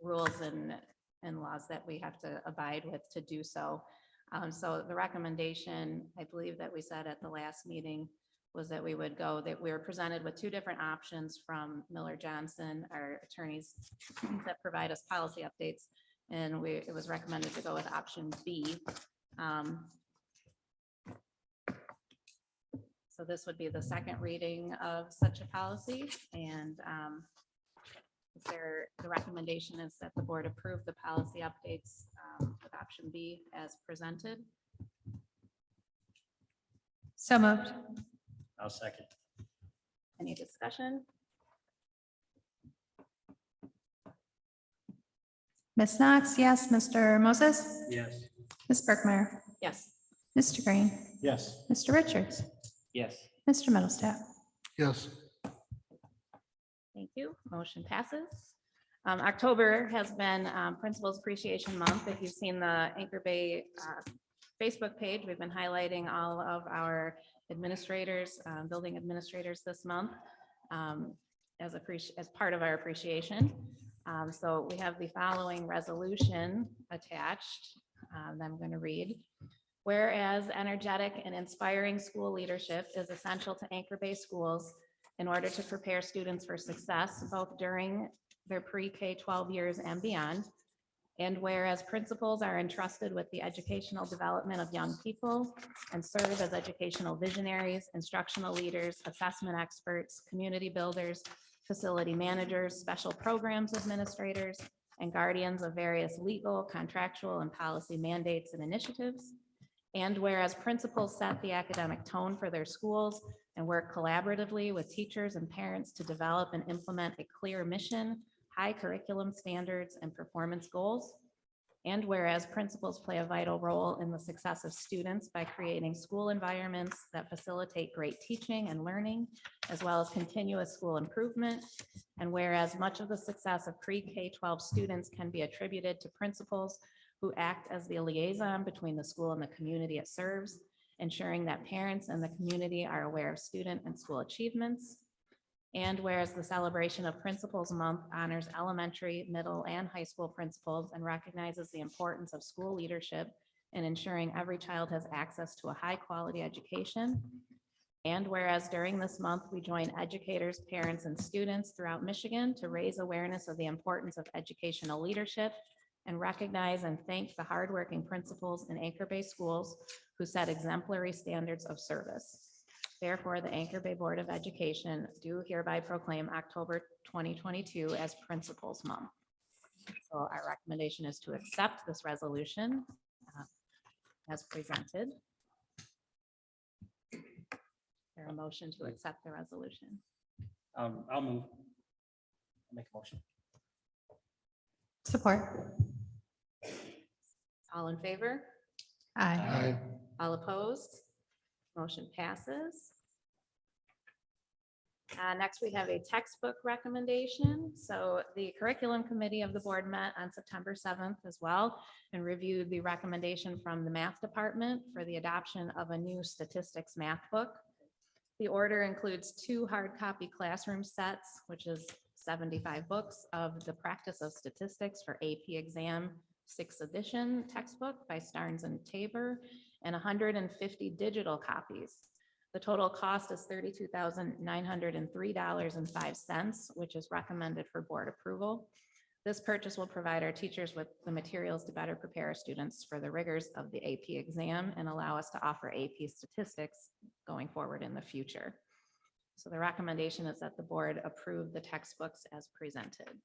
rules and laws that we have to abide with to do so. So the recommendation, I believe that we said at the last meeting, was that we would go, that we were presented with 2 different options from Miller Johnson, our attorneys that provide us policy updates. And it was recommended to go with option B. So this would be the second reading of such a policy, and the recommendation is that the board approve the policy updates with option B as presented. So moved. I'll second. Any discussion? Ms. Knox, yes. Mr. Moses, Yes. Ms. Berkmeyer, Yes. Mr. Green, Yes. Mr. Richards, Yes. Mr. Middlestat. Yes. Thank you. Motion passes. October has been Principals Appreciation Month. If you've seen the Anchor Bay Facebook page. We've been highlighting all of our administrators, building administrators this month as part of our appreciation. So we have the following resolution attached that I'm going to read. Whereas energetic and inspiring school leadership is essential to Anchor Bay schools in order to prepare students for success, both during their pre-K 12 years and beyond. And whereas principals are entrusted with the educational development of young people and serve as educational visionaries, instructional leaders, assessment experts, community builders, facility managers, special programs administrators, and guardians of various legal, contractual, and policy mandates and initiatives. And whereas principals set the academic tone for their schools and work collaboratively with teachers and parents to develop and implement a clear mission, high curriculum standards, and performance goals. And whereas principals play a vital role in the success of students by creating school environments that facilitate great teaching and learning, as well as continuous school improvement. And whereas much of the success of pre-K 12 students can be attributed to principals who act as the liaison between the school and the community it serves, ensuring that parents and the community are aware of student and school achievements. And whereas the celebration of Principals Month honors elementary, middle, and high school principals and recognizes the importance of school leadership in ensuring every child has access to a high-quality education. And whereas during this month, we join educators, parents, and students throughout Michigan to raise awareness of the importance of educational leadership and recognize and thank the hardworking principals in Anchor Bay schools who set exemplary standards of service. Therefore, the Anchor Bay Board of Education do hereby proclaim October 2022 as Principals Month. So our recommendation is to accept this resolution as presented. Is there a motion to accept the resolution? I'll move. I'll make a motion. Support. All in favor? Aye. All opposed? Motion passes. Next, we have a textbook recommendation. So the curriculum committee of the board met on September 7th as well and reviewed the recommendation from the math department for the adoption of a new statistics math book. The order includes 2 hard copy classroom sets, which is 75 books of the Practice of Statistics for AP Exam 6th edition textbook by Starnes and Tabor, and 150 digital copies. The total cost is $32,903.05, which is recommended for board approval. This purchase will provide our teachers with the materials to better prepare our students for the rigors of the AP exam and allow us to offer AP statistics going forward in the future. So the recommendation is that the board approve the textbooks as presented.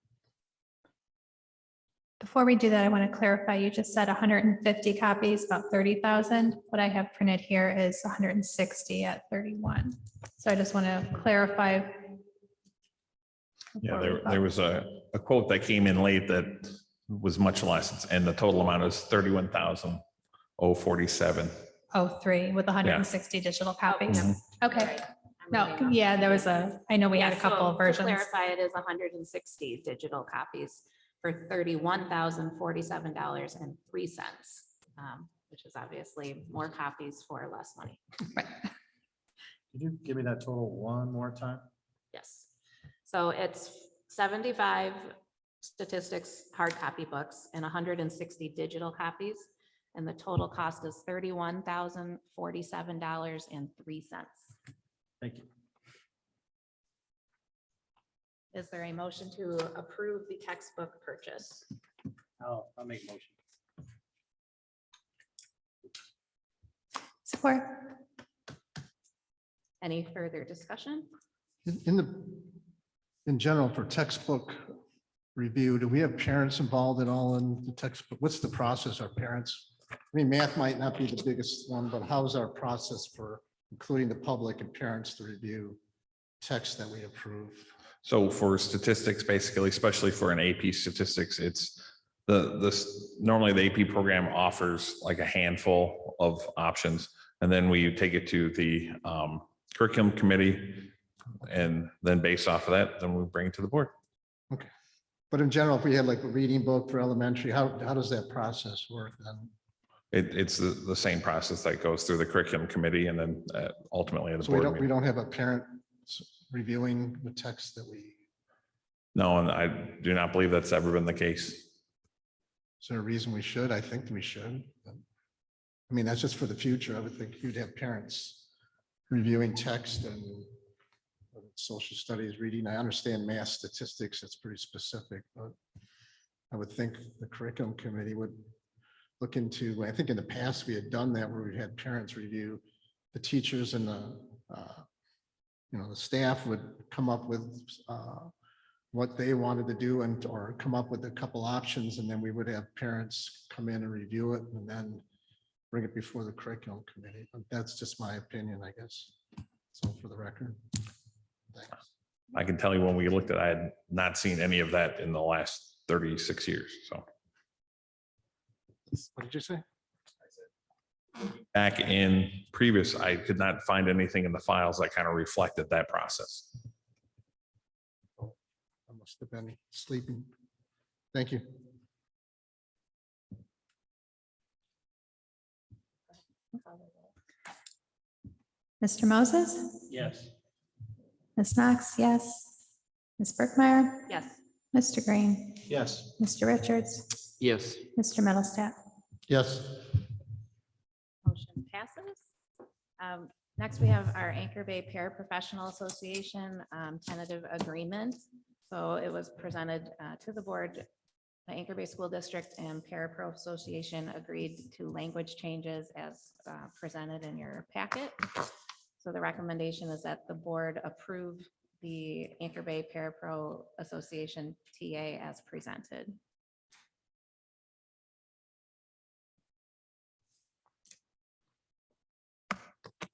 Before we do that, I want to clarify, you just said 150 copies, about 30,000. What I have printed here is 160 at 31. So I just want to clarify. Yeah, there was a quote that came in late that was much less, and the total amount is 31,047. 03 with 160 digital copies. Mhm. Okay. No, yeah, there was I know we had a couple of versions. To clarify, it is 160 digital copies for $31,047.03, which is obviously more copies for less money. Could you give me that total one more time? Yes. So it's 75 statistics hard copy books and 160 digital copies. And the total cost is $31,047.03. Thank you. Is there a motion to approve the textbook purchase? I'll make a motion. Support. Any further discussion? In general, for textbook review, do we have parents involved at all in the textbook? What's the process? Are parents, I mean, math might not be the biggest one, but how's our process for including the public and parents to review text that we approve? So for statistics, basically, especially for an AP statistics, it's normally the AP program offers like a handful of options. And then we take it to the curriculum committee. And then based off of that, then we bring it to the board. Okay. But in general, if we had like a reading book for elementary, how does that process work then? It's the same process that goes through the curriculum committee and then ultimately the So we board don't, we meeting. don't have a parent reviewing the text that we, No, and I do not believe that's ever been the case. is there a reason we should? I think we should. I mean, that's just for the future. I would think you'd have parents reviewing text and social studies reading. I understand math statistics, it's pretty specific, but I would think the curriculum committee would look into, I think in the past we had done that where we had parents review the teachers and the, the staff would come up with what they wanted to do and, or come up with a couple options, and then we would have parents come in and review it and then bring it before the curriculum committee. But that's just my opinion, I guess. So for the record. Thanks. I can tell you when we looked at, I had not seen any of that in the last 36 years. So What did you say? back in previous, I could not find anything in the files that kind of reflected that process. I must have been sleeping. Thank you. Mr. Moses? Yes. Ms. Knox, yes. Ms. Brookmeyer? Yes. Mr. Green? Yes. Mr. Richards? Yes. Mr. Middlestat? Yes. Motion passes. Next, we have our Anchor Bay Paraprofessional Association tentative agreement. So it was presented to the board. The Anchor Bay School District and Parapro Association agreed to language changes as presented in your packet. So the recommendation is that the board approve the Anchor Bay Parapro Association TA as presented.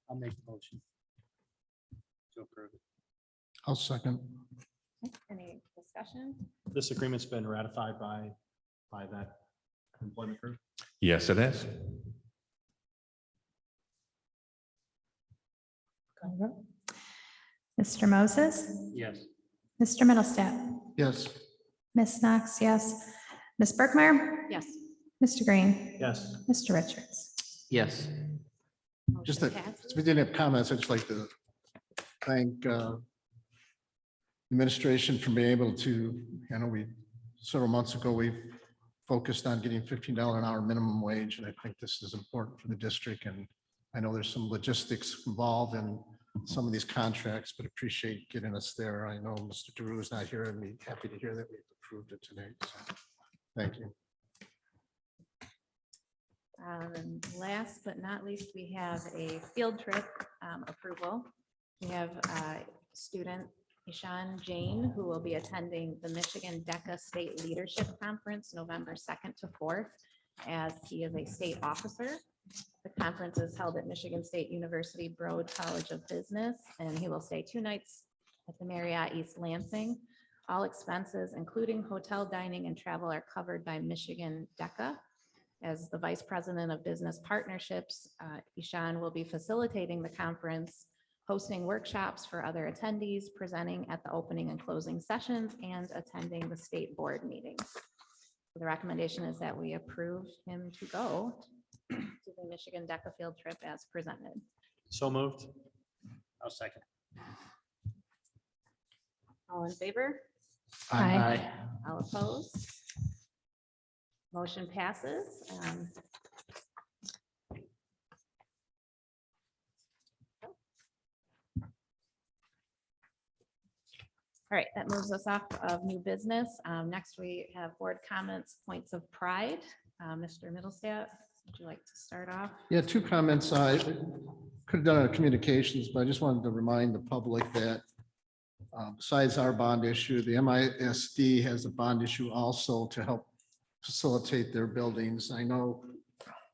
I'll make the motion to approve it. I'll second. Any discussion? This agreement's been ratified by that employment group. Yes, it is. Mr. Moses? Yes. Mr. Middlestat? Yes. Ms. Knox, yes. Ms. Brookmeyer? Yes. Mr. Green? Yes. Mr. Richards? Yes. Just Motion that, passes. since we didn't have comments, I'd just like to thank administration for being able to, I know several months ago, we focused on getting $15 an hour minimum wage, and I think this is important for the district. And I know there's some logistics involved in some of these contracts, but appreciate getting us there. I know Mr. Drew is not here, and be happy to hear that we've approved it today. So, thank you. And last but not least, we have a field trip approval. We have student Ishan Jain, who will be attending the Michigan DECA State Leadership Conference, November 2nd to 4th, as he is a state officer. The conference is held at Michigan State University Broad College of Business, and he will stay 2 nights at the Marriott East Lansing. All expenses, including hotel, dining, and travel, are covered by Michigan DECA. As the Vice President of Business Partnerships, Ishan will be facilitating the conference, hosting workshops for other attendees, presenting at the opening and closing sessions, and attending the state board meetings. So the recommendation is that we approve him to go to the Michigan DECA field trip as presented. So moved. I'll second. All in favor? Aye. All opposed? Motion passes. All right, that moves us off of new business. Next, we have board comments, points of pride. Mr. Middlestat, would you like to start off? Yeah, 2 comments. I could have done it in communications, but I just wanted to remind the public that besides our bond issue, the MISD has a bond issue also to help facilitate their buildings. I know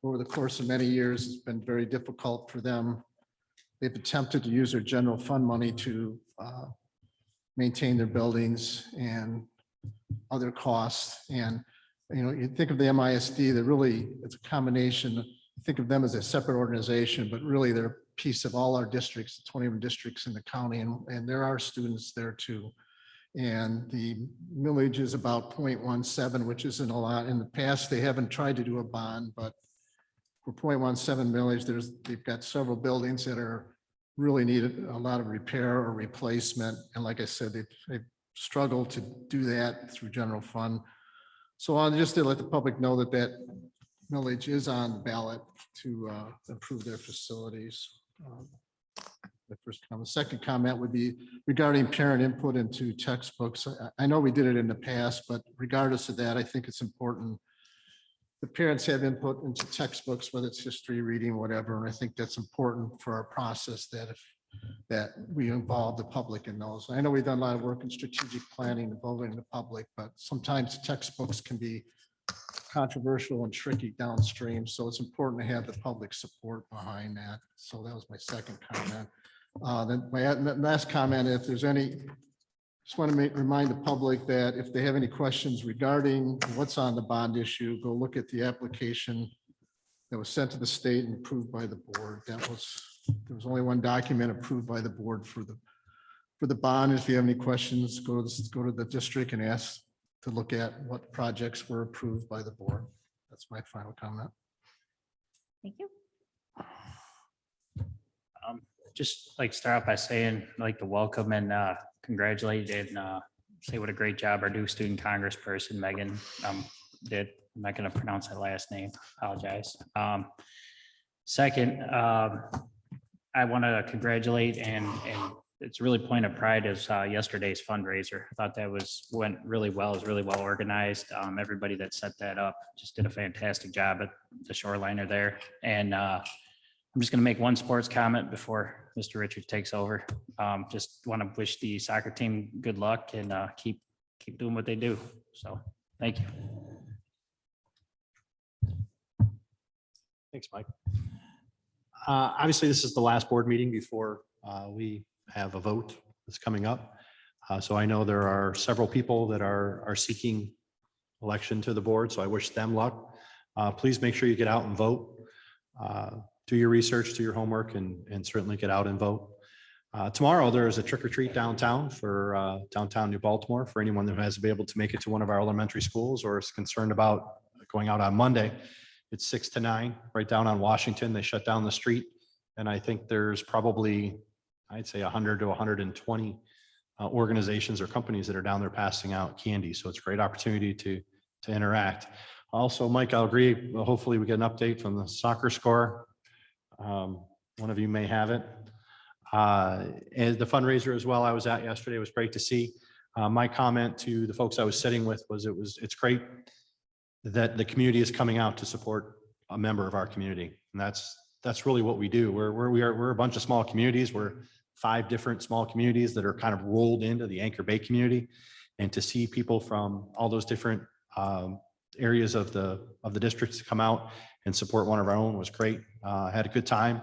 over the course of many years, it's been very difficult for them. They've attempted to use their general fund money to maintain their buildings and other costs. And, you think of the MISD, they're really, it's a combination. Think of them as a separate organization, but really they're a piece of all our districts, 21 districts in the county, and there are students there too. And the millage is about 0.17, which isn't a lot. In the past, they haven't tried to do a bond, but for 0.17 millage, they've got several buildings that are really needed a lot of repair or replacement. And like I said, they've struggled to do that through general fund. So I'll just to let the public know that that millage is on the ballot to improve their facilities. The first comment. Second comment would be regarding parent input into textbooks. I know we did it in the past, but regardless of that, I think it's important. The parents have input into textbooks, whether it's history, reading, whatever. And I think that's important for our process that we involve the public in those. I know we've done a lot of work in strategic planning, involving the public, but sometimes textbooks can be controversial and tricky downstream. So it's important to have the public support behind that. So that was my second comment. Then my last comment, if there's any, just want to remind the public that if they have any questions regarding what's on the bond issue, go look at the application that was sent to the state and approved by the board. There was only one document approved by the board for the bond. If you have any questions, go to the district and ask to look at what projects were approved by the board. That's my final comment. Thank you. Just like to start off by saying, I'd like to welcome and congratulate and say what a great job our new student congressperson Megan did. I'm not going to pronounce that last name. Apologize. Second, I want to congratulate and it's really point of pride is yesterday's fundraiser. I thought that went really well. It was really well organized. Everybody that set that up just did a fantastic job at the Shoreliner there. And I'm just going to make one sports comment before Mr. Richard takes over. Just want to wish the soccer team good luck and keep doing what they do. So thank you. Thanks, Mike. Obviously, this is the last board meeting before we have a vote that's coming up. So I know there are several people that are seeking election to the board, so I wish them luck. Please make sure you get out and vote. Do your research, do your homework, and certainly get out and vote. Tomorrow, there is a trick or treat downtown for downtown New Baltimore for anyone who has been able to make it to one of our elementary schools or is concerned about going out on Monday. It's 6 to 9 right down on Washington. They shut down the street. And I think there's probably, I'd say 100 to 120 organizations or companies that are down there passing out candy. So it's a great opportunity to interact. Also, Mike, I'll agree. Well, hopefully we get an update from the soccer score. One of you may have it. And the fundraiser as well, I was at yesterday. It was great to see. My comment to the folks I was sitting with was it's great that the community is coming out to support a member of our community. And that's really what we do. We're a bunch of small communities. We're 5 different small communities that are kind of rolled into the Anchor Bay community. And to see people from all those different areas of the districts come out and support one of our own was great. Had a good time.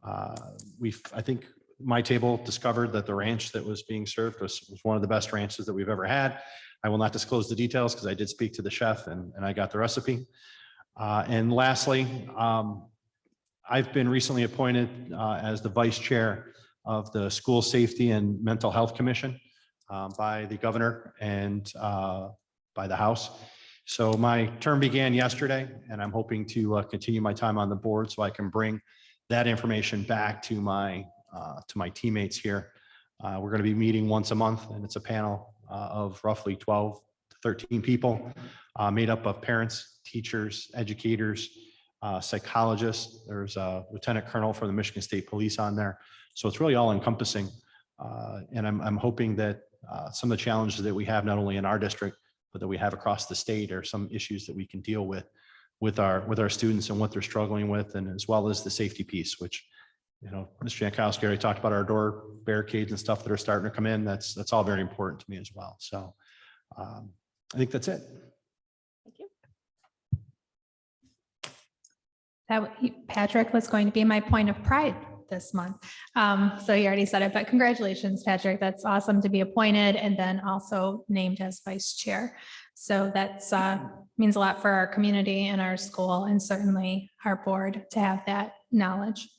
I think my table discovered that the ranch that was being served was one of the best ranches that we've ever had. I will not disclose the details because I did speak to the chef and I got the recipe. And lastly, I've been recently appointed as the vice chair of the School Safety and Mental Health Commission by the governor and by the House. So my term began yesterday, and I'm hoping to continue my time on the board so I can bring that information back to my teammates here. We're going to be meeting once a month, and it's a panel of roughly 12 to 13 people made up of parents, teachers, educators, psychologists. There's a lieutenant colonel from the Michigan State Police on there. So it's really all encompassing. And I'm hoping that some of the challenges that we have, not only in our district, but that we have across the state are some issues that we can deal with our students and what they're struggling with, and as well as the safety piece, which, you know, Mr. Jankowski already talked about our door barricades and stuff that are starting to come in. That's all very important to me as well. So I think that's it. Thank you. Patrick was going to be my point of pride this month. So you already said it, but congratulations, Patrick. That's awesome to be appointed and then also named as vice chair. So that's means a lot for our community and our school and certainly our board to have that knowledge.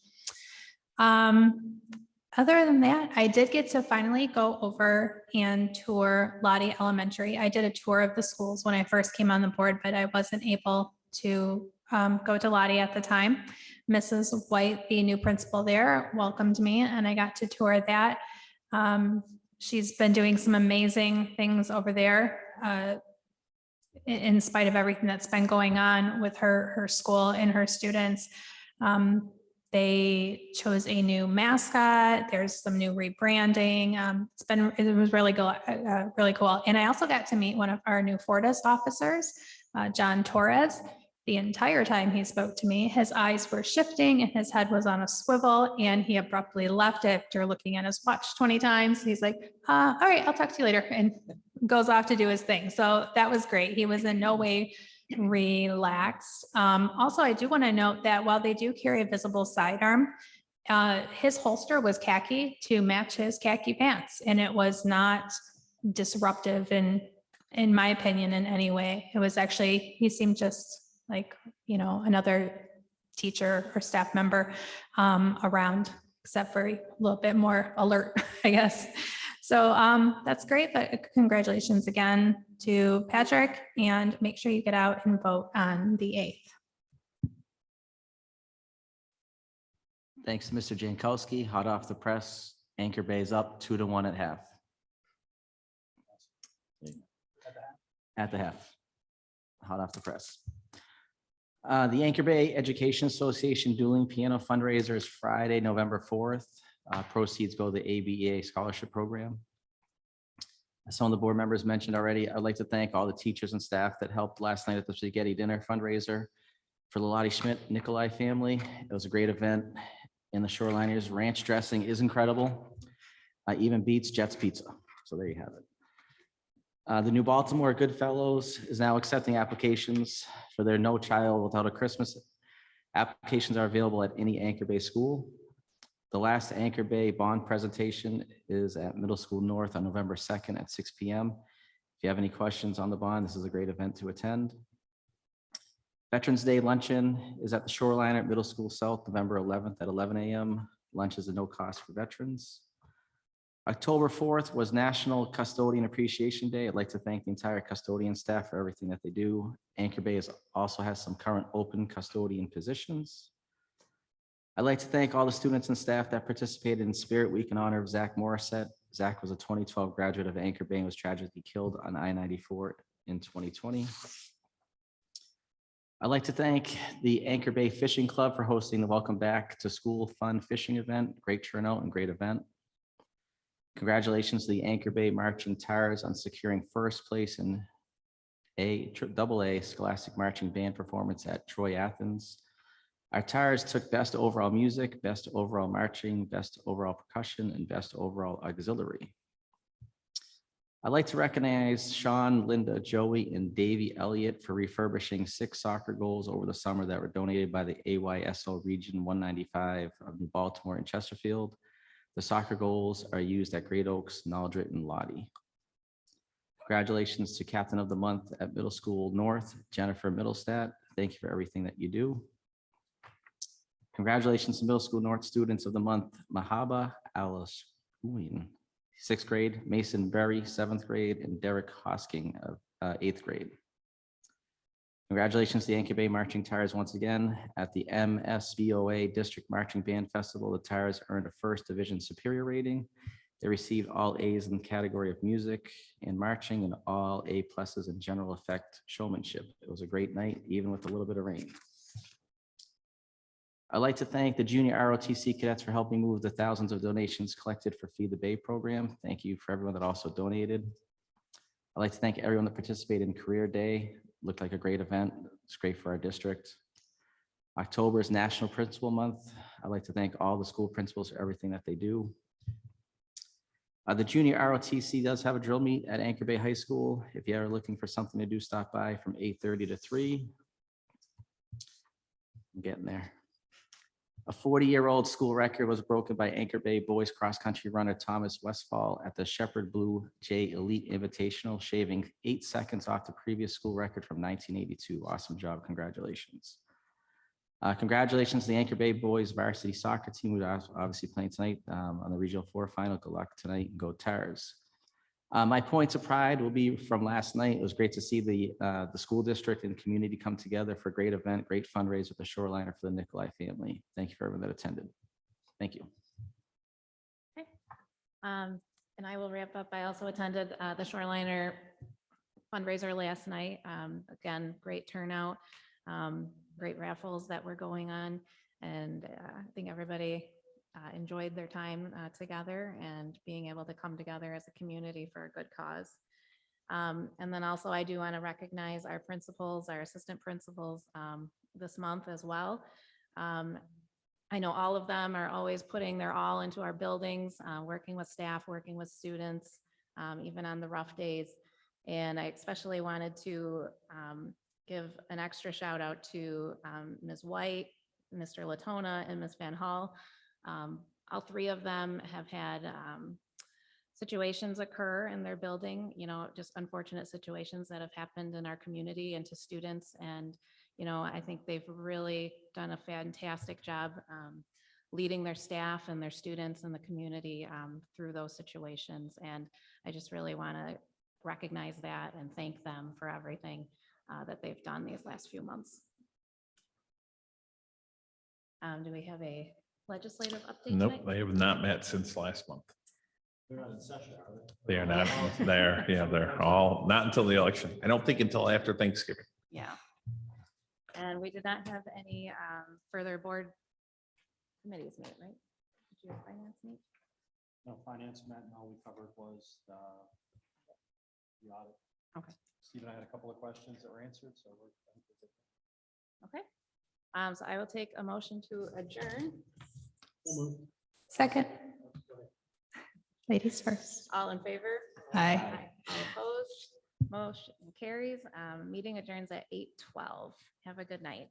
Other than that, I did get to finally go over and tour Lottie Elementary. I did a tour of the schools when I first came on the board, but I wasn't able to go to Lottie at the time. Mrs. White, the new principal there, welcomed me and I got to tour that. She's been doing some amazing things over there. In spite of everything that's been going on with her school and her students. They chose a new mascot. There's some new rebranding. It was really cool. And I also got to meet one of our new Fortis officers, John Torres. The entire time he spoke to me, his eyes were shifting and his head was on a swivel, and he abruptly left after looking at his watch 20 times. He's like, all right, I'll talk to you later, and goes off to do his thing. So that was great. He was in no way relaxed. Also, I do want to note that while they do carry a visible sidearm, his holster was khaki to match his khaki pants, and it was not disruptive in my opinion, in any way. It was actually, he seemed just like, another teacher or staff member around, except for a little bit more alert, I guess. So that's great, but congratulations again to Patrick, and make sure you get out and vote on the 8th. Thanks, Mr. Jankowski. Hot off the press, Anchor Bay is up 2-1 at half. At the half. Hot off the press. The Anchor Bay Education Association dueling piano fundraiser is Friday, November 4th. Proceeds go to the ABEA scholarship program. As some of the board members mentioned already, I'd like to thank all the teachers and staff that helped last night at the spaghetti dinner fundraiser for the Lottie Schmidt Nikolai family. It was a great event, and the Shoreliners ranch dressing is incredible. Even beats Jets Pizza. So there you have it. The New Baltimore Goodfellows is now accepting applications for their No Child Without a Christmas. Applications are available at any Anchor Bay school. The last Anchor Bay bond presentation is at Middle School North on November 2nd at 6 p.m. If you have any questions on the bond, this is a great event to attend. Veterans Day luncheon is at the Shoreline at Middle School South, November 11th at 11 a.m. Lunch is at no cost for veterans. October 4th was National Custodian Appreciation Day. I'd like to thank the entire custodian staff for everything that they do. Anchor Bay also has some current open custodian positions. I'd like to thank all the students and staff that participated in Spirit Week in honor of Zach Morissette. Zach was a 2012 graduate of Anchor Bay and was tragically killed on I-94 in 2020. I'd like to thank the Anchor Bay Fishing Club for hosting the Welcome Back to School Fun Fishing event. Great turnout and great event. Congratulations to the Anchor Bay Marching Tires on securing first place in AA Scholastic Marching Band performance at Troy Athens. Our tires took best overall music, best overall marching, best overall percussion, and best overall auxiliary. I'd like to recognize Sean, Linda, Joey, and Davey Elliott for refurbishing 6 soccer goals over the summer that were donated by the AYSO Region 195 of New Baltimore and Chesterfield. The soccer goals are used at Great Oaks, Naldrit, and Lottie. Congratulations to Captain of the Month at Middle School North, Jennifer Middlestat. Thank you for everything that you do. Congratulations to Middle School North Students of the Month, Mahaba Alice, 6th grade, Mason Berry, 7th grade, and Derek Hosking of 8th grade. Congratulations to the Anchor Bay Marching Tires once again. At the MSBOA District Marching Band Festival, the Tires earned a first division superior rating. They received all A's in the category of music and marching and all A+ in general effect showmanship. It was a great night, even with a little bit of rain. I'd like to thank the junior ROTC cadets for helping move the thousands of donations collected for Feed the Bay program. Thank you for everyone that also donated. I'd like to thank everyone that participated in Career Day. Looked like a great event. It's great for our district. October is National Principal Month. I'd like to thank all the school principals for everything that they do. The junior ROTC does have a drill meet at Anchor Bay High School. If you are looking for something to do, stop by from 8:30 to 3. I'm getting there. A 40-year-old school record was broken by Anchor Bay boys cross-country runner Thomas Westfall at the Shepherd Blue Jay Elite Invitational, shaving 8 seconds off the previous school record from 1982. Awesome job. Congratulations. Congratulations to the Anchor Bay boys varsity soccer team, who's obviously playing tonight on the Regional 4 final. Good luck tonight and go Tars. My points of pride will be from last night. It was great to see the school district and community come together for a great event, great fundraiser with the Shoreliner for the Nikolai family. Thank you for everyone that attended. Thank you. And I will wrap up. I also attended the Shoreliner fundraiser last night. Again, great turnout, great raffles that were going on. And I think everybody enjoyed their time together and being able to come together as a community for a good cause. And then also I do want to recognize our principals, our assistant principals this month as well. I know all of them are always putting their all into our buildings, working with staff, working with students, even on the rough days. And I especially wanted to give an extra shout out to Ms. White, Mr. Latona, and Ms. Van Hall. All three of them have had situations occur in their building, just unfortunate situations that have happened in our community and to students. And, I think they've really done a fantastic job leading their staff and their students and the community through those situations. And I just really want to recognize that and thank them for everything that they've done these last few months. Do we have a legislative update? Nope, tonight? they have not met since last month. They're not in session, are they? They are not there. Yeah, they're all, not until the election. I don't think until after Thanksgiving. Yeah. And we did not have any further board committees meet, right? Did you have finance meet? No, finance met, and all we covered was the audit. Okay. Steve and I had a couple of questions that were answered, so we're. I think we're good. Okay. So I will take a motion to adjourn. Second. Ladies first. All in favor? Aye. All opposed? Motion carries. Meeting adjourns at 8:12. Have a good night.